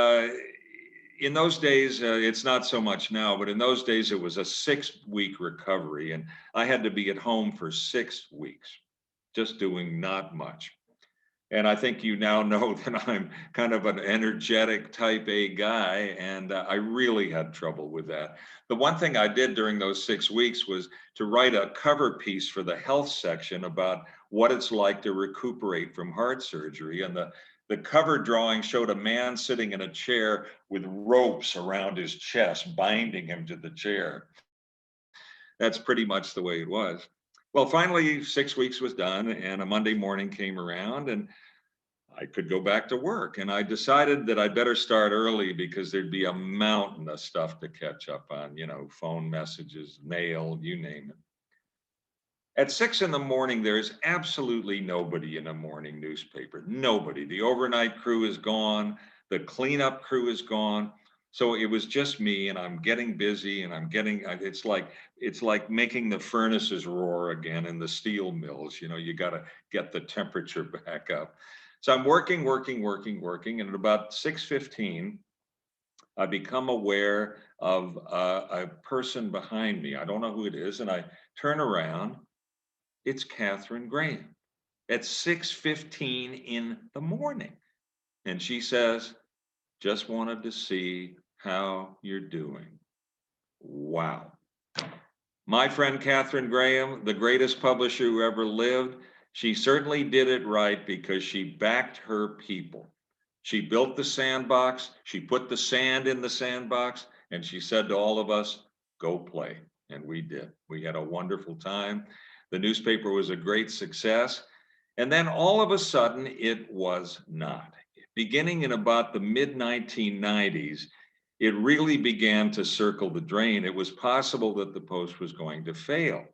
in those days, it's not so much now, but in those days, it was a 6-week recovery. And I had to be at home for 6 weeks, just doing not much. And I think you now know that I'm kind of an energetic type A guy, and I really had trouble with that. The one thing I did during those 6 weeks was to write a cover piece for the health section about what it's like to recuperate from heart surgery. And the cover drawing showed a man sitting in a chair with ropes around his chest, binding him to the chair. That's pretty much the way it was. Well, finally, 6 weeks was done, and a Monday morning came around, and I could go back to work. And I decided that I'd better start early because there'd be a mountain of stuff to catch up on, you know, phone messages, mail, you name it. At 6 in the morning, there's absolutely nobody in a morning newspaper. Nobody. The overnight crew is gone. The cleanup crew is gone. So it was just me, and I'm getting busy, and it's like making the furnaces roar again in the steel mills. You know, you got to get the temperature back up. So I'm working, and at about 6:15, I become aware of a person behind me. I don't know who it is, and I turn around. It's Katharine Graham at 6:15 in the morning. And she says, just wanted to see how you're doing. Wow. My friend Katharine Graham, the greatest publisher who ever lived, she certainly did it right because she backed her people. She built the sandbox, she put the sand in the sandbox, and she said to all of us, go play. And we did. We had a wonderful time. The newspaper was a great success. And then all of a sudden, it was not. Beginning in about the mid 1990s, it really began to circle the drain. It was possible that the Post was going to fail.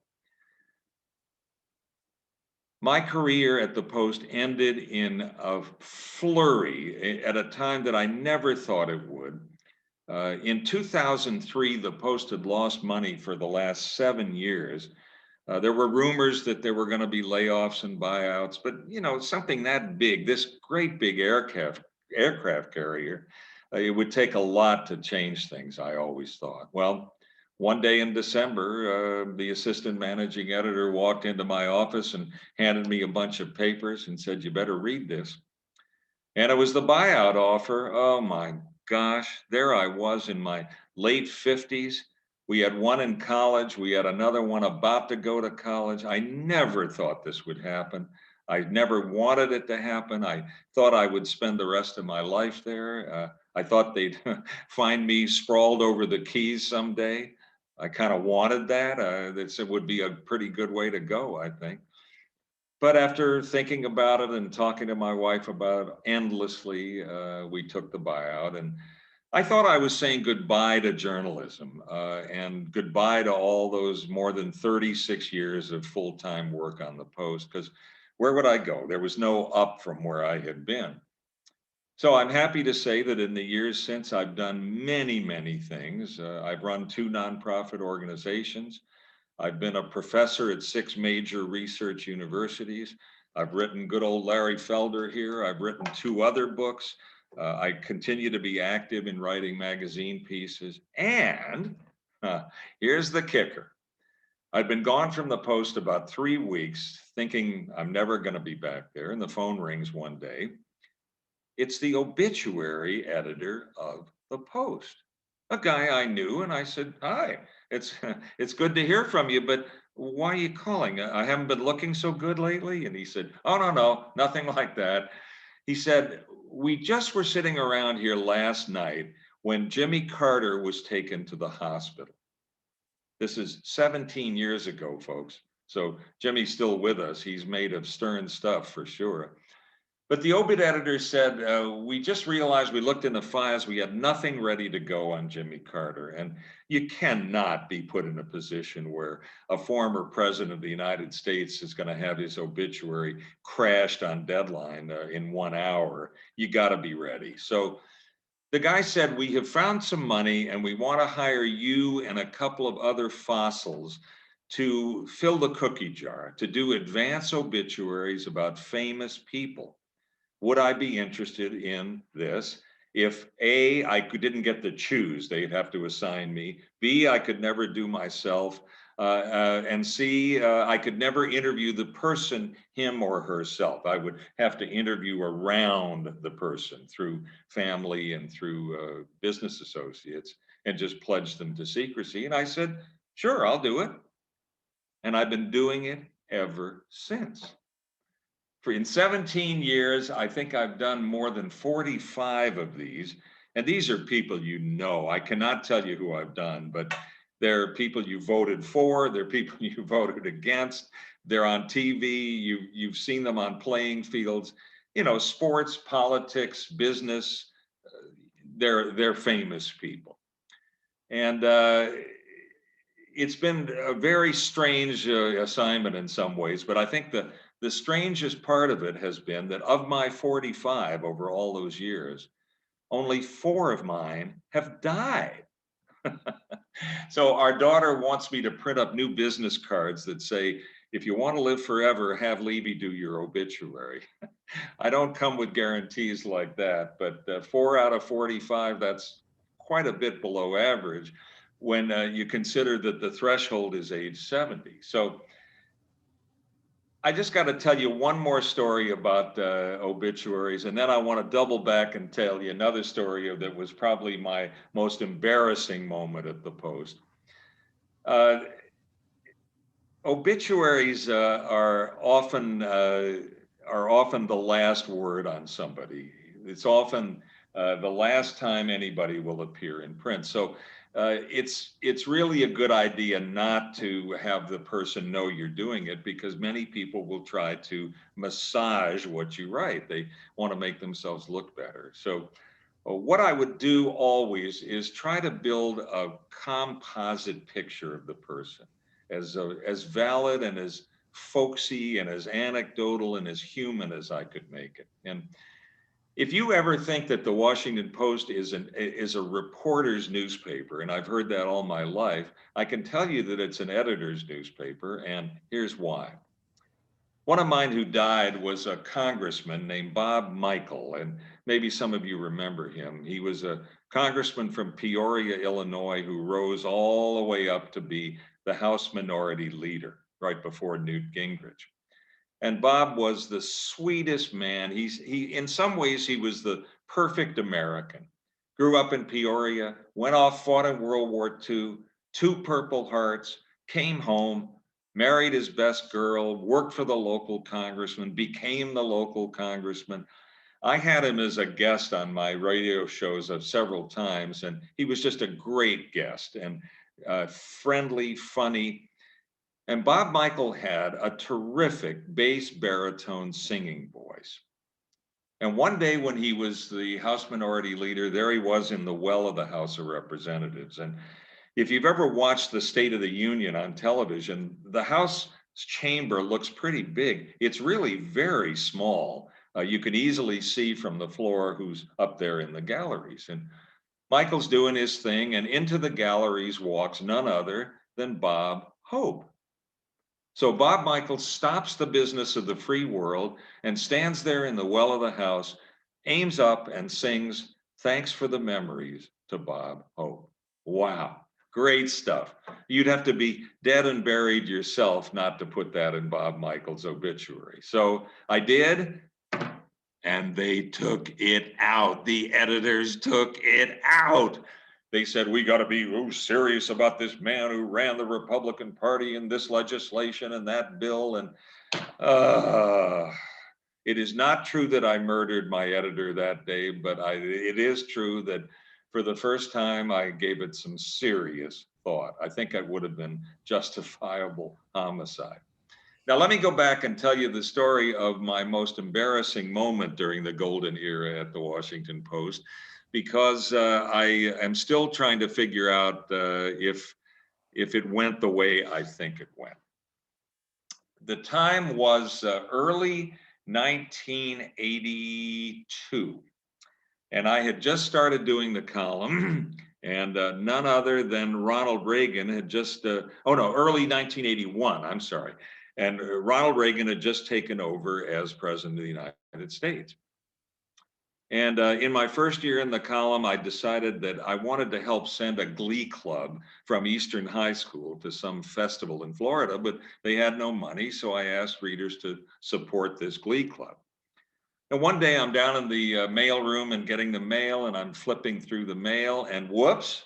My career at the Post ended in a flurry at a time that I never thought it would. In 2003, the Post had lost money for the last 7 years. There were rumors that there were going to be layoffs and buyouts, but something that big, this great big aircraft carrier, it would take a lot to change things, I always thought. Well, one day in December, the assistant managing editor walked into my office and handed me a bunch of papers and said, "You better read this." And it was the buyout offer. Oh my gosh, there I was in my late 50s. We had one in college. We had another one about to go to college. I never thought this would happen. I never wanted it to happen. I thought I would spend the rest of my life there. I thought they'd find me sprawled over the Keys someday. I kind of wanted that. It would be a pretty good way to go, I think. But after thinking about it and talking to my wife about it endlessly, we took the buyout. And I thought I was saying goodbye to journalism and goodbye to all those more than 36 years of full-time work on the Post, because where would I go? There was no up from where I had been. So I'm happy to say that in the years since, I've done many, many things. I've run 2 nonprofit organizations. I've been a professor at 6 major research universities. I've written good old Larry Felder here. I've written 2 other books. I continue to be active in writing magazine pieces. And here's the kicker. I've been gone from the Post about 3 weeks, thinking I'm never going to be back there. And the phone rings one day. It's the obituary editor of the Post, a guy I knew. And I said, "Hi, it's good to hear from you, but why are you calling? I haven't been looking so good lately." And he said, "Oh, no, nothing like that." He said, "We just were sitting around here last night when Jimmy Carter was taken to the hospital." This is 17 years ago, folks. So Jimmy's still with us. He's made of stern stuff for sure. But the obit editor said, "We just realized, we looked in the files, we had nothing ready to go on Jimmy Carter." And you cannot be put in a position where a former president of the United States is going to have his obituary crashed on deadline in 1 hour. You got to be ready. So the guy said, "We have found some money and we want to hire you and a couple of other fossils to fill the cookie jar, to do advance obituaries about famous people. Would I be interested in this? If A, I didn't get to choose, they'd have to assign me. B, I could never do myself. And C, I could never interview the person, him or herself. I would have to interview around the person through family and through business associates and just pledge them to secrecy." And I said, "Sure, I'll do it." And I've been doing it ever since. In 17 years, I think I've done more than 45 of these. And these are people I cannot tell you who I've done, but they're people you voted for, they're people you voted against, they're on TV, you've seen them on playing fields, sports, politics, business, they're famous people. And it's been a very strange assignment in some ways, but I think the strangest part of it has been that of my 45 over all those years, only 4 of mine have died. So our daughter wants me to print up new business cards that say, "If you want to live forever, have Levey do your obituary." I don't come with guarantees like that, but 4 out of 45, that's quite a bit below average when you consider that the threshold is age 70. So I just got to tell you one more story about obituaries, and then I want to double back and tell you another story that was probably my most embarrassing moment at the Post. Obituaries are often the last word on somebody. It's often the last time anybody will appear in print. So it's really a good idea not to have the person know you're doing it, because many people will try to massage what you write. They want to make themselves look better. So what I would do always is try to build a composite picture of the person as valid and as folksy and as anecdotal and as human as I could make it. And if you ever think that the Washington Post is a reporter's newspaper, and I've heard that all my life, I can tell you that it's an editor's newspaper, and here's why. One of mine who died was a congressman named Bob Michael, and maybe some of you remember him. He was a congressman from Peoria, Illinois, who rose all the way up to be the House Minority Leader right before Newt Gingrich. And Bob was the sweetest man. He in some ways, he was the perfect American. Grew up in Peoria, went off, fought in World War II, 2 Purple Hearts, came home, married his best girl, worked for the local congressman, became the local congressman. I had him as a guest on my radio shows several times, and he was just a great guest and friendly, funny. And Bob Michael had a terrific bass baritone singing voice. And one day when he was the House Minority Leader, there he was in the well of the House of Representatives. And if you've ever watched the State of the Union on television, the House chamber looks pretty big. It's really very small. You can easily see from the floor who's up there in the galleries. And Michael's doing his thing, and into the galleries walks none other than Bob Hope. So Bob Michael stops the business of the free world and stands there in the well of the House, aims up and sings, "Thanks for the memories," to Bob Hope. Wow, great stuff. You'd have to be dead and buried yourself not to put that in Bob Michael's obituary. So I did, and they took it out. The editors took it out. They said, we got to be serious about this man who ran the Republican Party in this legislation and that bill. And it is not true that I murdered my editor that day, but it is true that for the first time, I gave it some serious thought. I think it would have been justifiable homicide. Now, let me go back and tell you the story of my most embarrassing moment during the golden era at the Washington Post, because I am still trying to figure out if it went the way I think it went. The time was early 1982, and I had just started doing the column, and none other than Ronald Reagan had just, early 1981, I'm sorry. And Ronald Reagan had just taken over as president of the United States. And in my first year in the column, I decided that I wanted to help send a glee club from Eastern High School to some festival in Florida, but they had no money. So I asked readers to support this glee club. And one day I'm down in the mail room and getting the mail, and I'm flipping through the mail, and whoops,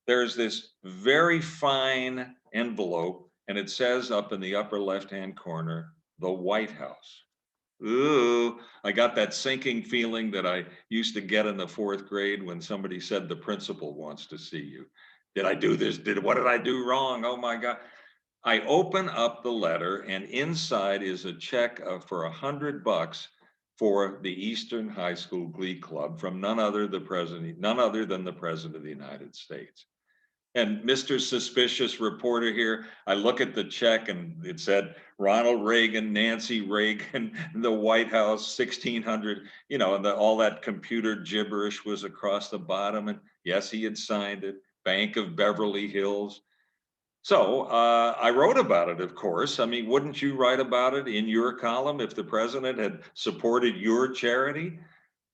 there's this very fine envelope, and it says up in the upper left-hand corner, the White House. Ooh, I got that sinking feeling that I used to get in the 4th grade when somebody said the principal wants to see you. Did I do this? What did I do wrong? Oh my God. I open up the letter, and inside is a check for $100 for the Eastern High School Glee Club from none other than the President of the United States. And Mr. Suspicious Reporter here, I look at the check and it said Ronald Reagan, Nancy Reagan, the White House, 1600, and all that computer gibberish was across the bottom. And yes, he had signed it, Bank of Beverly Hills. So I wrote about it, of course. I mean, wouldn't you write about it in your column if the president had supported your charity?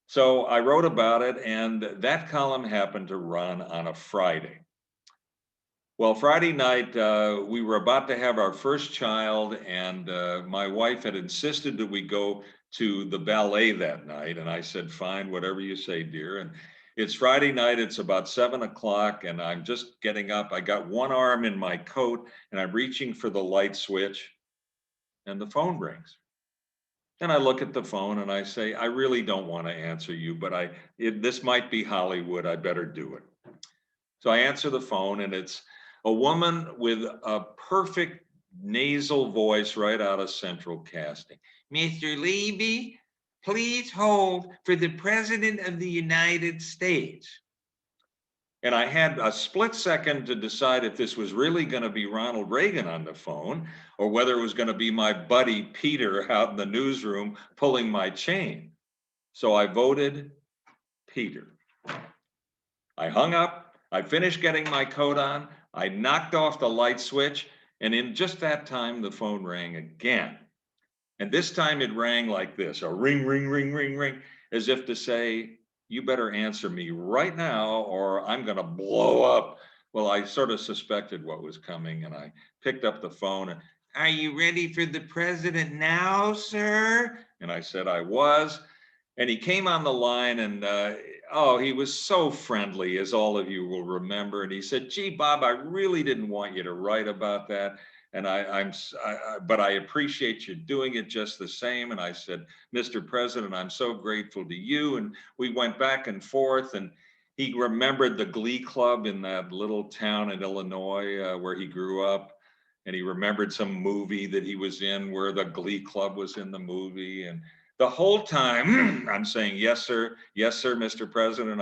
So I wrote about it, and that column happened to run on a Friday. Well, Friday night, we were about to have our first child, and my wife had insisted that we go to the ballet that night. And I said, fine, whatever you say, dear. And it's Friday night, it's about 7 o'clock, and I'm just getting up. I got one arm in my coat, and I'm reaching for the light switch, and the phone rings. And I look at the phone and I say, I really don't want to answer you, but this might be Hollywood, I better do it. So I answer the phone, and it's a woman with a perfect nasal voice right out of Central Casting. Mr. Levey, please hold for the President of the United States. And I had a split second to decide if this was really going to be Ronald Reagan on the phone or whether it was going to be my buddy Peter out in the newsroom pulling my chain. So I voted Peter. I hung up, I finished getting my coat on, I knocked off the light switch, and in just that time, the phone rang again. And this time it rang like this, a ring, ring, ring, ring, ring, as if to say, you better answer me right now or I'm gonna blow up. Well, I sort of suspected what was coming, and I picked up the phone and, are you ready for the president now, sir? And I said I was. And he came on the line, and oh, he was so friendly, as all of you will remember. And he said, gee, Bob, I really didn't want you to write about that. And but I appreciate you doing it just the same. And I said, Mr. President, I'm so grateful to you. And we went back and forth, and he remembered the Glee Club in that little town in Illinois where he grew up. And he remembered some movie that he was in where the Glee Club was in the movie. And the whole time I'm saying, yes, sir, Mr. President,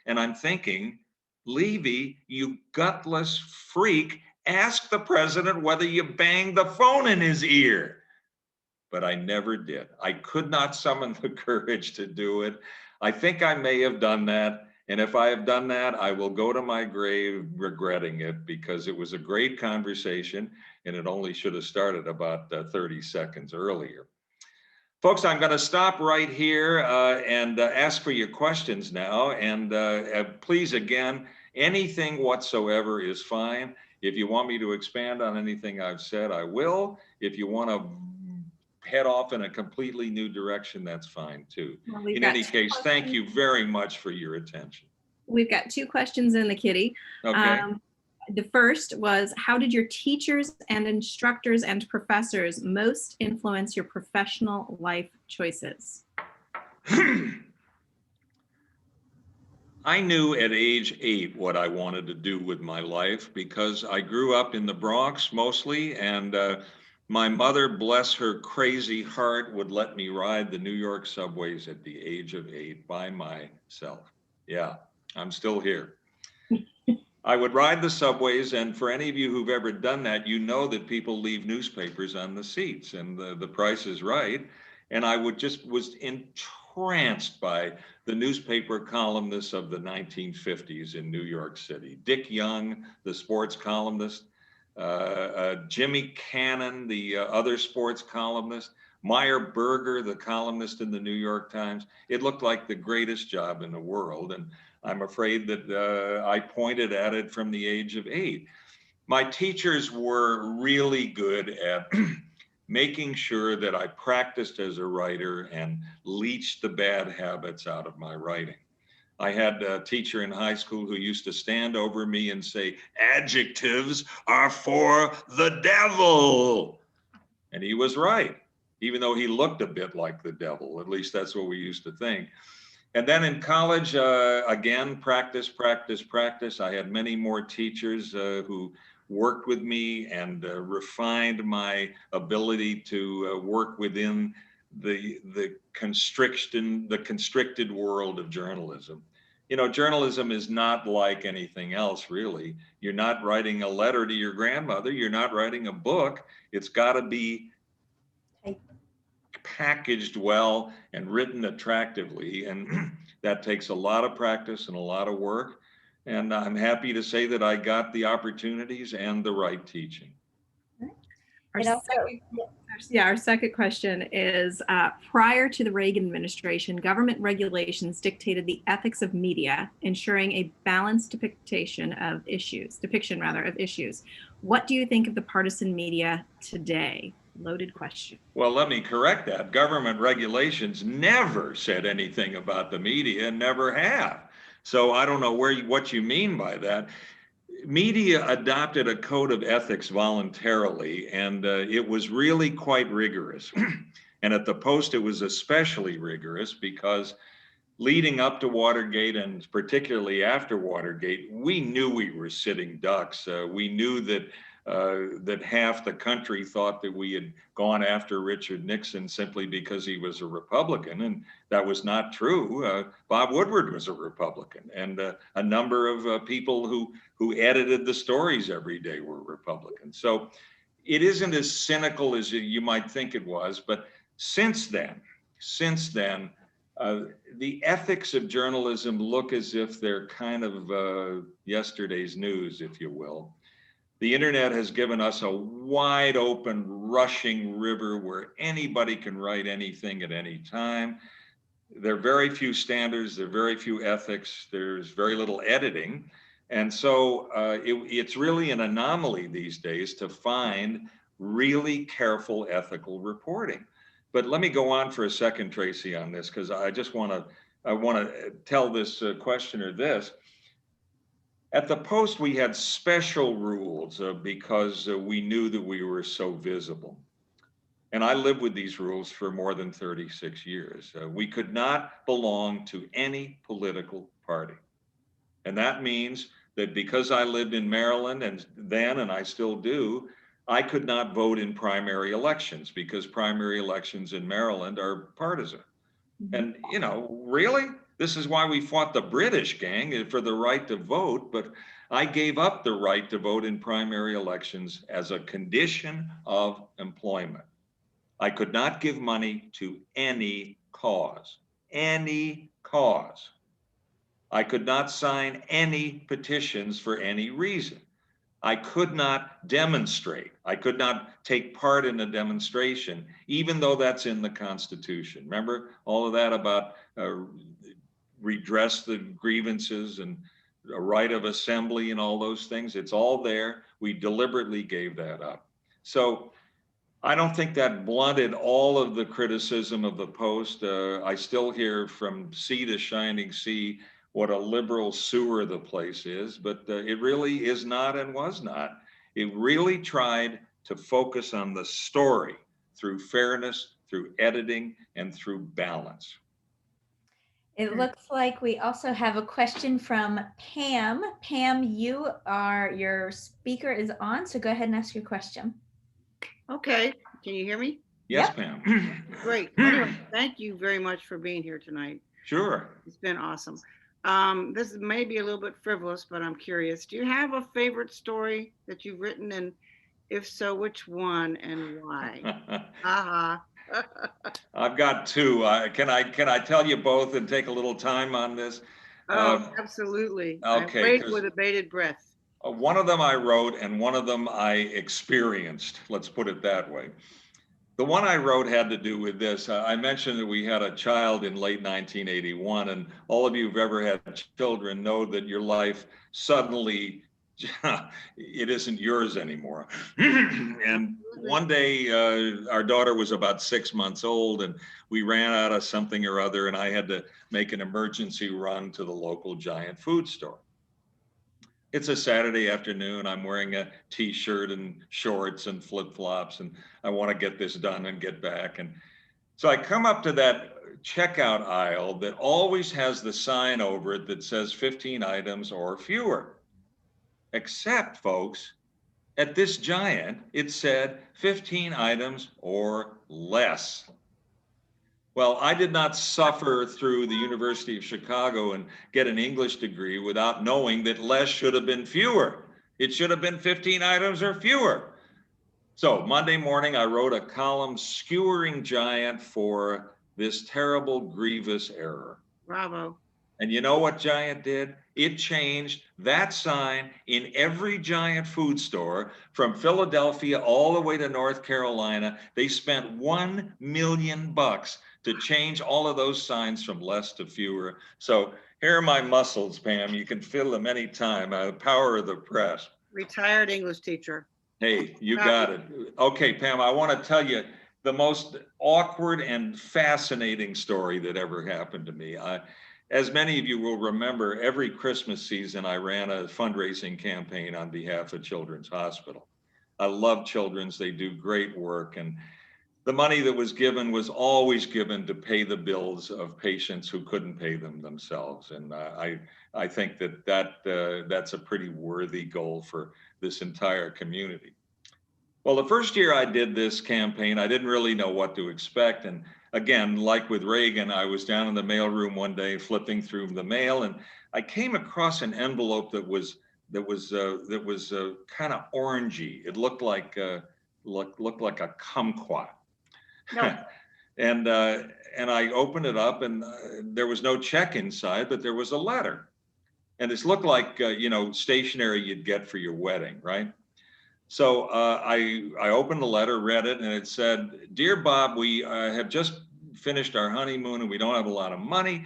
And I'm thinking, Levey, you gutless freak, ask the president whether you banged the phone in his ear. But I never did. I could not summon the courage to do it. I think I may have done that. And if I have done that, I will go to my grave regretting it, because it was a great conversation and it only should have started about 30 seconds earlier. Folks, I'm going to stop right here and ask for your questions now. And please, again, anything whatsoever is fine. If you want me to expand on anything I've said, I will. If you want to head off in a completely new direction, that's fine too. Well, in any case, thank you very much for your attention. We've got 2 questions in the kitty. Okay. The first was, how did your teachers and instructors and professors most influence your professional life choices? I knew at age 8 what I wanted to do with my life, because I grew up in the Bronx mostly, and my mother, bless her crazy heart, would let me ride the New York subways at the age of 8 by myself. Yeah, I'm still here. I would ride the subways, and for any of you who've ever done that, you know that people leave newspapers on the seats, and the Price is Right. And I was entranced by the newspaper columnists of the 1950s in New York City. Dick Young, the sports columnist, Jimmy Cannon, the other sports columnist, Meyer Berger, the columnist in the New York Times. It looked like the greatest job in the world. And I'm afraid that I pointed at it from the age of 8. My teachers were really good at making sure that I practiced as a writer and leached the bad habits out of my writing. I had a teacher in high school who used to stand over me and say, adjectives are for the devil. And he was right, even though he looked a bit like the devil. At least that's what we used to think. And then in college, again, practice. I had many more teachers who worked with me and refined my ability to work within the constricted world of journalism. You know, journalism is not like anything else, really. You're not writing a letter to your grandmother. You're not writing a book. It's got to be packaged well and written attractively, and that takes a lot of practice and a lot of work. And I'm happy to say that I got the opportunities and the right teaching. Our second question is, prior to the Reagan administration, government regulations dictated the ethics of media, ensuring a balanced depiction of issues. What do you think of the partisan media today? Loaded question. Well, let me correct that. Government regulations never said anything about the media, and never have. So I don't know what you mean by that. Media adopted a code of ethics voluntarily, and it was really quite rigorous. And at the Post, it was especially rigorous because leading up to Watergate and particularly after Watergate, we knew we were sitting ducks. We knew that that half the country thought that we had gone after Richard Nixon simply because he was a Republican, and that was not true. Bob Woodward was a Republican, and a number of people who edited the stories every day were Republicans. So it isn't as cynical as you might think it was, but since then, the ethics of journalism look as if they're kind of yesterday's news, if you will. The internet has given us a wide open, rushing river where anybody can write anything at any time. There are very few standards, there are very few ethics, there's very little editing. And so it's really an anomaly these days to find really careful ethical reporting. But let me go on for a second, Tracy, on this, because I want to tell this questioner this. At the Post, we had special rules because we knew that we were so visible. And I lived with these rules for more than 36 years. We could not belong to any political party. And that means that because I lived in Maryland and I still do, I could not vote in primary elections because primary elections in Maryland are partisan. And, you know, really? This is why we fought the British, gang, for the right to vote. But I gave up the right to vote in primary elections as a condition of employment. I could not give money to any cause, any cause. I could not sign any petitions for any reason. I could not demonstrate. I could not take part in a demonstration, even though that's in the Constitution. Remember all of that about redress the grievances and a right of assembly and all those things? It's all there. We deliberately gave that up. So I don't think that blunted all of the criticism of the Post. I still hear from sea to shining sea what a liberal sewer the place is, but it really is not and was not. It really tried to focus on the story through fairness, through editing, and through balance. It looks like we also have a question from Pam. Pam, your speaker is on, so go ahead and ask your question. Okay, can you hear me? Yes, Yep. Pam. Great. Anyway, thank you very much for being here tonight. Sure. It's been awesome. This may be a little bit frivolous, but I'm curious. Do you have a favorite story that you've written? And if so, which one and why? I've got two. Can I tell you both and take a little time on this? Absolutely. Okay. I wait with a bated breath. One of them I wrote and one of them I experienced. Let's put it that way. The one I wrote had to do with this. I mentioned that we had a child in late 1981, and all of you who've ever had children know that your life suddenly, it isn't yours anymore. And one day, our daughter was about 6 months old, and we ran out of something or other, and I had to make an emergency run to the local giant food store. It's a Saturday afternoon. I'm wearing a t-shirt and shorts and flip-flops, and I want to get this done and get back. And so I come up to that checkout aisle that always has the sign over it that says 15 items or fewer. Except, folks, at this giant, it said 15 items or less. Well, I did not suffer through the University of Chicago and get an English degree without knowing that less should have been fewer. It should have been 15 items or fewer. So Monday morning, I wrote a column skewering Giant for this terrible, grievous error. Bravo. And you know what Giant did? It changed that sign in every Giant food store from Philadelphia all the way to North Carolina. They spent $1 million to change all of those signs from less to fewer. So here are my muscles, Pam. You can feel them anytime. The power of the press. Retired English teacher. Hey, you got it. Okay, Pam, I want to tell you the most awkward and fascinating story that ever happened to me. As many of you will remember, every Christmas season, I ran a fundraising campaign on behalf of Children's Hospital. I love Children's. They do great work. And the money that was given was always given to pay the bills of patients who couldn't pay them themselves. And I think that's a pretty worthy goal for this entire community. Well, the first year I did this campaign, I didn't really know what to expect. And again, like with Reagan, I was down in the mailroom one day flipping through the mail, and I came across an envelope that was kind of orangey. It looked like a kumquat. No. And I opened it up, and there was no check inside, but there was a letter. And this looked like stationery you'd get for your wedding, right? So I opened the letter, read it, and it said, "Dear Bob, we have just finished our honeymoon and we don't have a lot of money,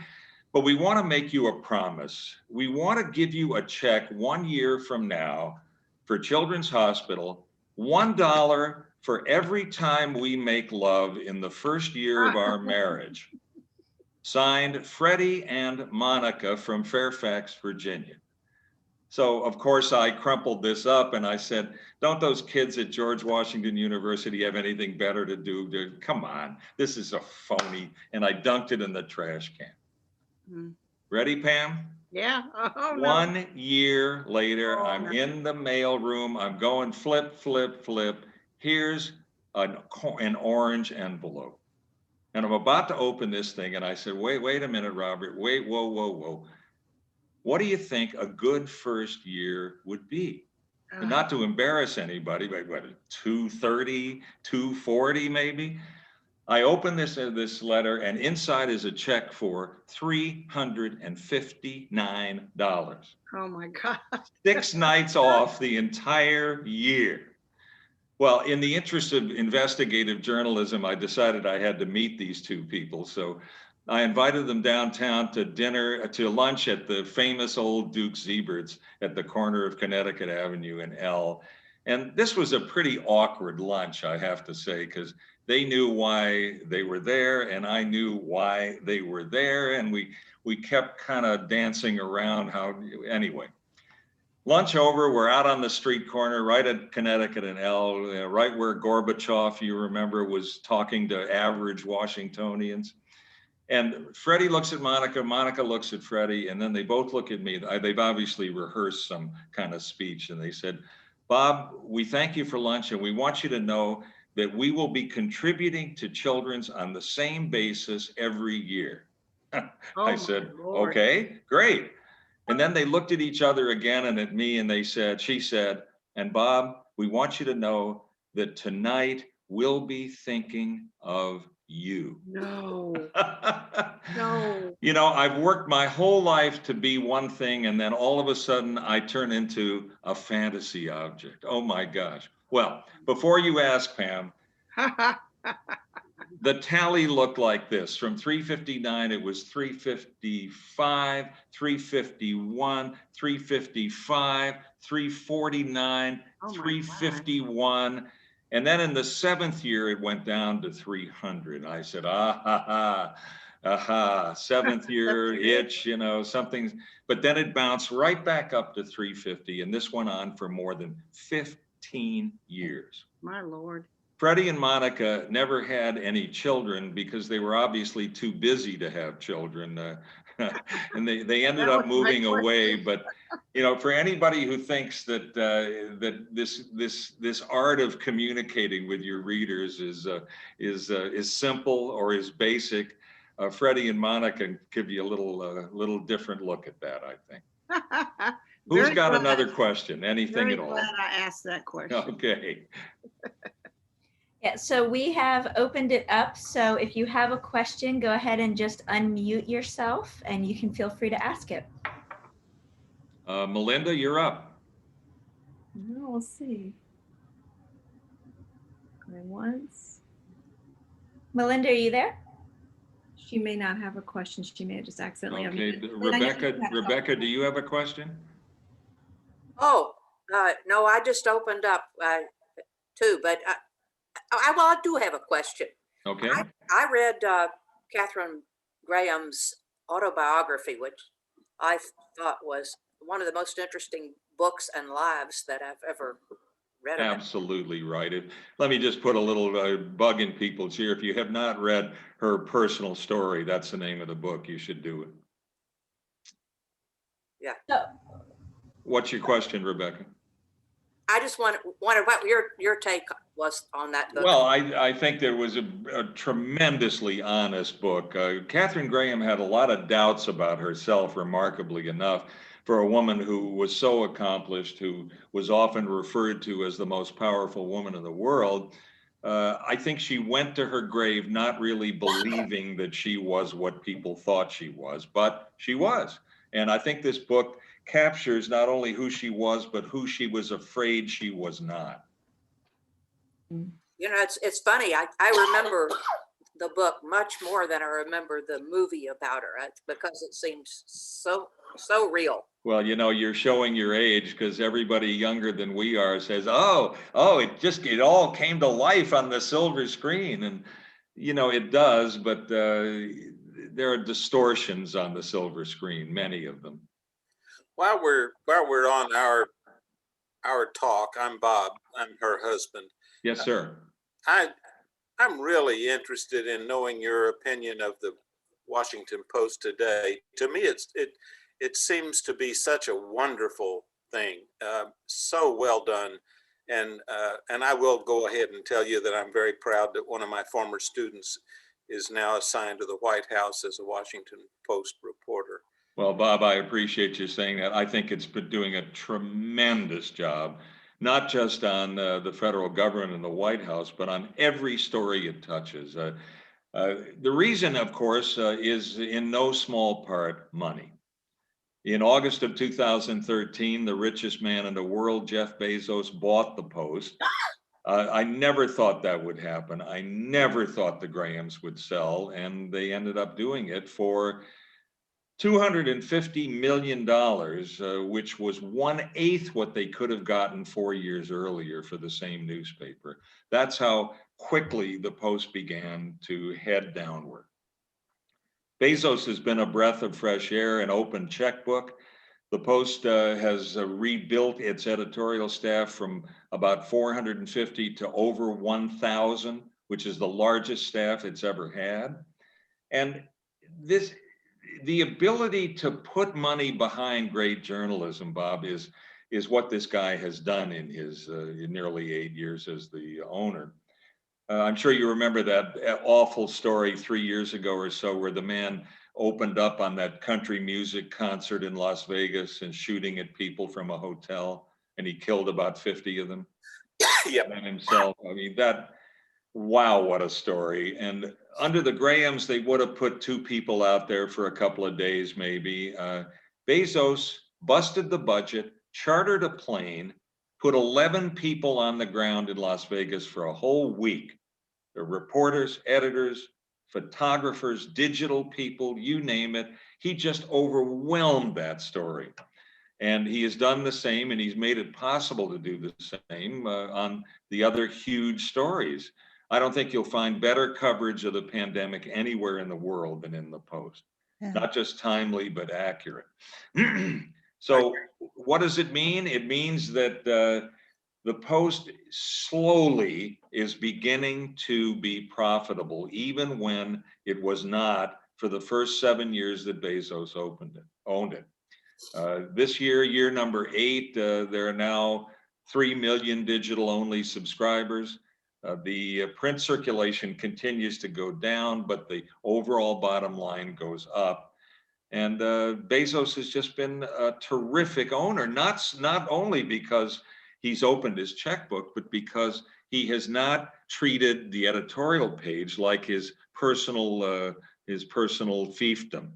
but we want to make you a promise. We want to give you a check 1 year from now for Children's Hospital, $1 for every time we make love in the first year of our marriage. Signed, Freddie and Monica from Fairfax, Virginia." So of course I crumpled this up and I said, "Don't those kids at George Washington University have anything better to do? Come on, this is a phony." And I dunked it in the trash can. Mm. Ready, Pam? Yeah. Oh, no. 1 year later, Oh, I'm no. in the mail room. I'm going flip, flip, flip. Here's an orange envelope. And I'm about to open this thing. And I said, wait a minute, Robert. Wait, whoa. What do you think a good first year would be? And not to embarrass anybody, but what, 230, 240 maybe? I open this letter, and inside is a check for $359. Oh my God. 6 nights off the entire year. Well, in the interest of investigative journalism, I decided I had to meet these two people. So I invited them downtown to lunch at the famous old Duke Zebert's at the corner of Connecticut Avenue and L. And this was a pretty awkward lunch, I have to say, because they knew why they were there and I knew why they were there. And we kept kind of dancing around anyway. Lunch over, we're out on the street corner, right at Connecticut and L, right where Gorbachev, you remember, was talking to average Washingtonians. And Freddie looks at Monica, Monica looks at Freddie, and then they both look at me. They've obviously rehearsed some kind of speech, and they said, "Bob, we thank you for lunch, and we want you to know that we will be contributing to Children's on the same basis every year." Oh, I my said, Lord. "Okay, great." And then they looked at each other again and at me, and she said, "And Bob, we want you to know that tonight we'll be thinking of you." No. No. You know, I've worked my whole life to be one thing, and then all of a sudden I turn into a fantasy object. Oh my gosh. Well, before you ask, Pam, the tally looked like this. From 359, it was 355, 351, 355, 349, Oh my God. 351. And then in the 7th year, it went down to 300. I said, aha, 7th year itch, something. But then it bounced right back up to 350. And this went on for more than 15 years. My Lord. Freddie and Monica never had any children because they were obviously too busy to have children. And they ended up moving away. But, for anybody who thinks that this art of communicating with your readers is simple or is basic, Freddie and Monica give you a little different look at that, I think. Who's got another question? Anything at all? Glad I asked that question. Okay. Yeah, so we have opened it up. So if you have a question, go ahead and just unmute yourself and you can feel free to ask it. Melinda, you're up. No, we'll see. Going once. Melinda, are you there? She may not have a question. She may have just accidentally Okay, unmuted. Rebecca, do you have a question? Oh, no, I just opened up too, but I do have a question. Okay. I read Katharine Graham's autobiography, which I thought was one of the most interesting books and lives that I've ever read it. Absolutely right. Let me just put a little bug in people's ear. If you have not read her personal story, that's the name of the book. You should do it. So, What's your question, Rebecca? I just wondered what your take was on that book. Well, I think there was a tremendously honest book. Katharine Graham had a lot of doubts about herself, remarkably enough, for a woman who was so accomplished, who was often referred to as the most powerful woman in the world. I think she went to her grave not really believing that she was what people thought she was, but she was. And I think this book captures not only who she was, but who she was afraid she was not. You know, it's funny. I remember the book much more than I remember the movie about her because it seems so real. Well, you know, you're showing your age because everybody younger than we are says, oh, it all came to life on the silver screen. And, you know, it does, but there are distortions on the silver screen, many of them. While we're on our talk, I'm Bob. I'm her husband. Yes, sir. I'm really interested in knowing your opinion of the Washington Post today. To me, it seems to be such a wonderful thing, so well done, and I will go ahead and tell you that I'm very proud that one of my former students is now assigned to the White House as a Washington Post reporter. Well, Bob, I appreciate you saying that. I think it's been doing a tremendous job, not just on the federal government and the White House, but on every story it touches. The reason, of course, is in no small part money. In August of 2013, the richest man in the world, Jeff Bezos, bought the Post. I never thought that would happen. I never thought the Grahams would sell, and they ended up doing it for $250 million, which was 1/8 what they could have gotten 4 years earlier for the same newspaper. That's how quickly the Post began to head downward. Bezos has been a breath of fresh air, an open checkbook. The Post has rebuilt its editorial staff from about 450 to over 1,000, which is the largest staff it's ever had. And the ability to put money behind great journalism, Bob, is what this guy has done in his nearly 8 years as the owner. I'm sure you remember that awful story 3 years ago or so where the man opened up on that country music concert in Las Vegas and shooting at people from a hotel, and he killed about 50 of them. Yep. And himself. I mean, wow, what a story. And under the Grahams, they would have put 2 people out there for a couple of days, maybe. Bezos busted the budget, chartered a plane, put 11 people on the ground in Las Vegas for a whole week. The reporters, editors, photographers, digital people, you name it. He just overwhelmed that story. And he has done the same, and he's made it possible to do the same on the other huge stories. I don't think you'll find better coverage of the pandemic anywhere in the world than in the Post. Yeah. Not just timely, but accurate. So what does it mean? It means that the Post slowly is beginning to be profitable, even when it was not for the first 7 years that Bezos owned it. This year number 8, there are now 3 million digital-only subscribers. The print circulation continues to go down, but the overall bottom line goes up. And Bezos has just been a terrific owner, not only because he's opened his checkbook, but because he has not treated the editorial page like his personal fiefdom.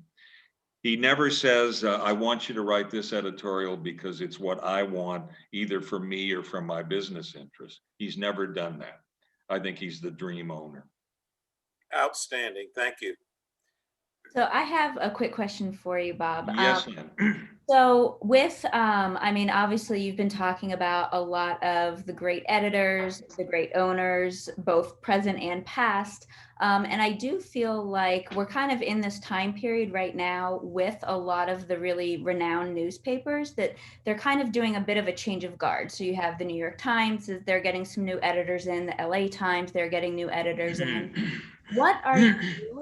He never says, I want you to write this editorial because it's what I want, either for me or for my business interests. He's never done that. I think he's the dream owner. Outstanding. Thank you. So I have a quick question for you, Bob. Yes, ma'am. So with, I mean, obviously you've been talking about a lot of the great editors, the great owners, both present and past. And I do feel like we're kind of in this time period right now with a lot of the really renowned newspapers that they're kind of doing a bit of a change of guard. So you have the New York Times, they're getting some new editors in, the LA Times, they're getting new editors in. What are you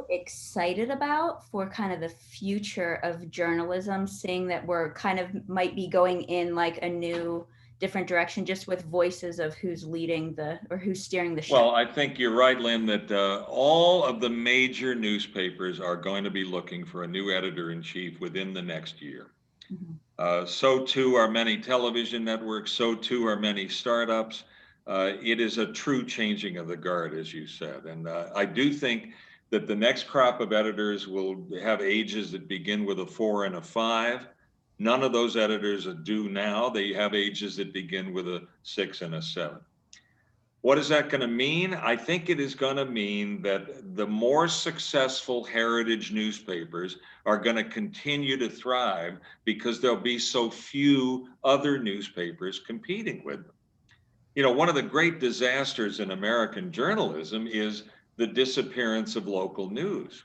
excited about for kind of the future of journalism, seeing that we're kind of might be going in like a new, different direction, just with voices of who's leading or who's steering the ship? Well, I think you're right, Lynn, that all of the major newspapers are going to be looking for a new editor-in-chief within the next year. So too are many television networks, so too are many startups. It is a true changing of the guard, as you said. And I do think that the next crop of editors will have ages that begin with a 4 and a 5. None of those editors are due now. They have ages that begin with a 6 and a 7. What is that going to mean? I think it is going to mean that the more successful heritage newspapers are going to continue to thrive because there'll be so few other newspapers competing with them. You know, one of the great disasters in American journalism is the disappearance of local news.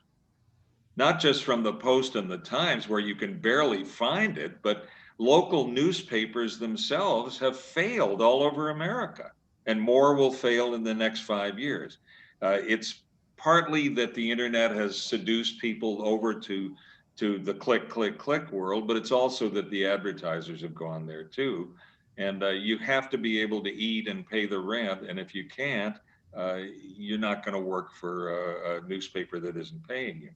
Not just from the Post and the Times, where you can barely find it, but local newspapers themselves have failed all over America, and more will fail in the next 5 years. It's partly that the internet has seduced people over to the click, click, click world, but it's also that the advertisers have gone there too. And you have to be able to eat and pay the rent. And if you can't, you're not going to work for a newspaper that isn't paying you.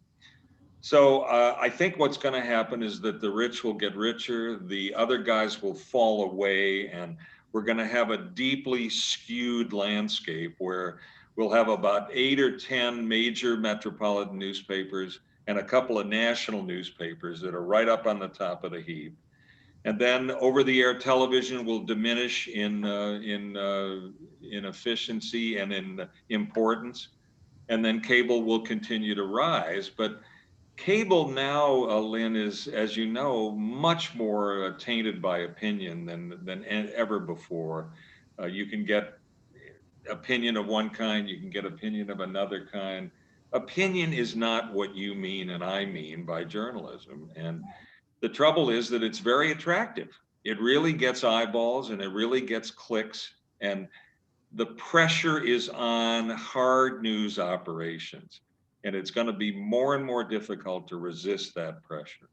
So I think what's going to happen is that the rich will get richer, the other guys will fall away, and we're going to have a deeply skewed landscape where we'll have about 8 or 10 major metropolitan newspapers and a couple of national newspapers that are right up on the top of the heap. And then over-the-air television will diminish in efficiency and in importance. And then cable will continue to rise. But cable now, Lynn, is, as you know, much more tainted by opinion than ever before. You can get opinion of one kind, you can get opinion of another kind. Opinion is not what you mean and I mean by journalism. And the trouble is that it's very attractive. It really gets eyeballs and it really gets clicks. And the pressure is on hard news operations. And it's going to be more and more difficult to resist that pressure.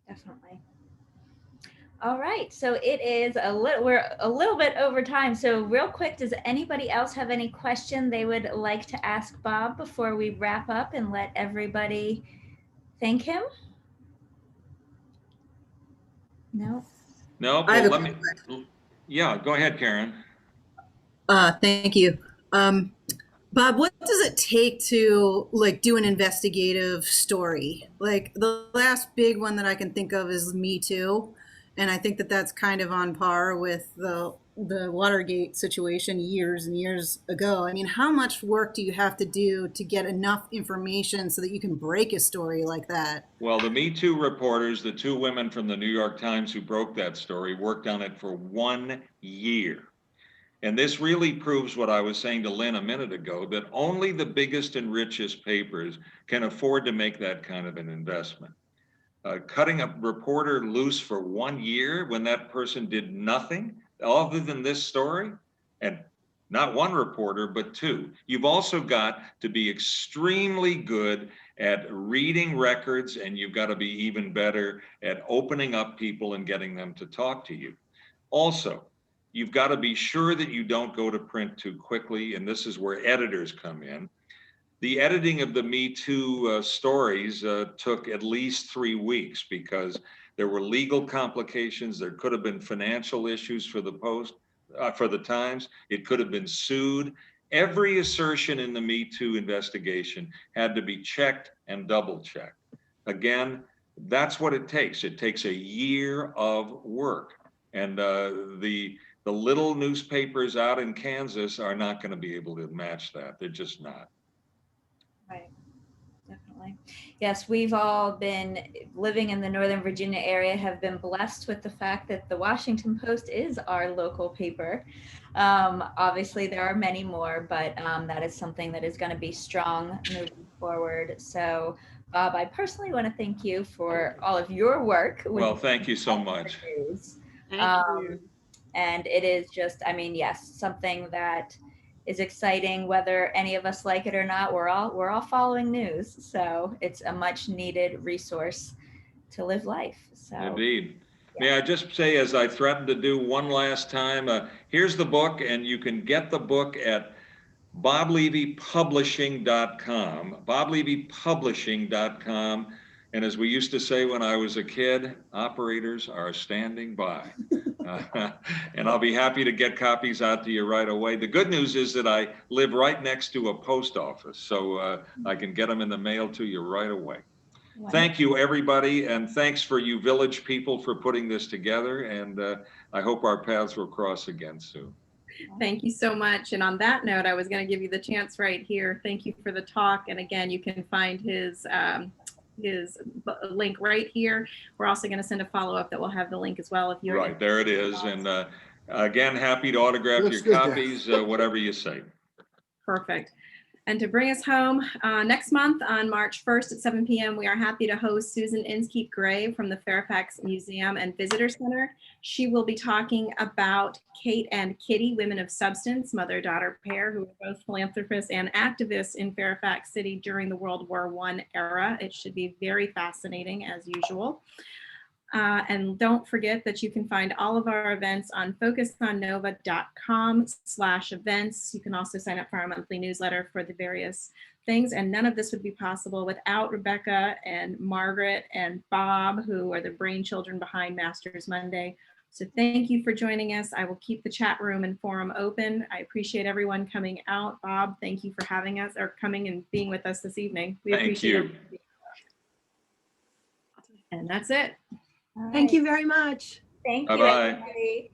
Definitely. All right, so we're a little bit over time. So real quick, does anybody else have any question they would like to ask Bob before we wrap up and let everybody thank him? No. No, but let me, yeah, go ahead, Karen. Thank you. Bob, what does it take to like do an investigative story? Like the last big one that I can think of is Me Too. And I think that that's kind of on par with the Watergate situation years and years ago. I mean, how much work do you have to do to get enough information so that you can break a story like that? Well, the Me Too reporters, the 2 women from the New York Times who broke that story, worked on it for 1 year. And this really proves what I was saying to Lynn a minute ago, that only the biggest and richest papers can afford to make that kind of an investment. Cutting a reporter loose for 1 year when that person did nothing other than this story, and not one reporter, but 2. You've also got to be extremely good at reading records, and you've got to be even better at opening up people and getting them to talk to you. Also, you've got to be sure that you don't go to print too quickly, and this is where editors come in. The editing of the Me Too stories took at least 3 weeks because there were legal complications. There could have been financial issues for the Post, for the Times. It could have been sued. Every assertion in the Me Too investigation had to be checked and double checked. Again, that's what it takes. It takes a year of work. And the little newspapers out in Kansas are not going to be able to match that. They're just not. Right, definitely. Definitely. Yes, we've all been living in the Northern Virginia area, have been blessed with the fact that the Washington Post is our local paper. Obviously, there are many more, but that is something that is going to be strong moving forward. So, Bob, I personally want to thank you for all of your work. Well, thank you so much. News. Thank you. And it is just, I mean, yes, something that is exciting, whether any of us like it or not. We're all following news, so it's a much needed resource to live life. So Indeed. May I just say, as I threatened to do one last time, here's the book, and you can get the book at boblevypublishing.com, boblevypublishing.com. And as we used to say when I was a kid, operators are standing by. And I'll be happy to get copies out to you right away. The good news is that I live right next to a post office, so I can get them in the mail to you right away. Thank you, everybody, and thanks for you village people for putting this together, and I hope our paths will cross again soon. Thank you so much. And on that note, I was going to give you the chance right here. Thank you for the talk. And again, you can find his link right here. We're also going to send a follow-up that will have the link as well. If you're Right, there it is. And again, happy to autograph Looks your good, copies, whatever you say. Perfect. And to bring us home, next month on March 1st at 7 p.m., we are happy to host Susan Inskeep Gray from the Fairfax Museum and Visitor Center. She will be talking about Kate and Kitty, women of substance, mother-daughter pair who were both philanthropists and activists in Fairfax City during the World War I era. It should be very fascinating as usual. And don't forget that you can find all of our events on focusonnova.com/events. You can also sign up for our monthly newsletter for the various things. And none of this would be possible without Rebecca and Margaret and Bob, who are the brainchildren behind Masters Monday. So thank you for joining us. I will keep the chat room and forum open. I appreciate everyone coming out. Bob, thank you for having us or coming and being with us this evening. We Thank appreciate you. it. And that's it. All Thank right. you very much. Thank you, Bye-bye. everybody.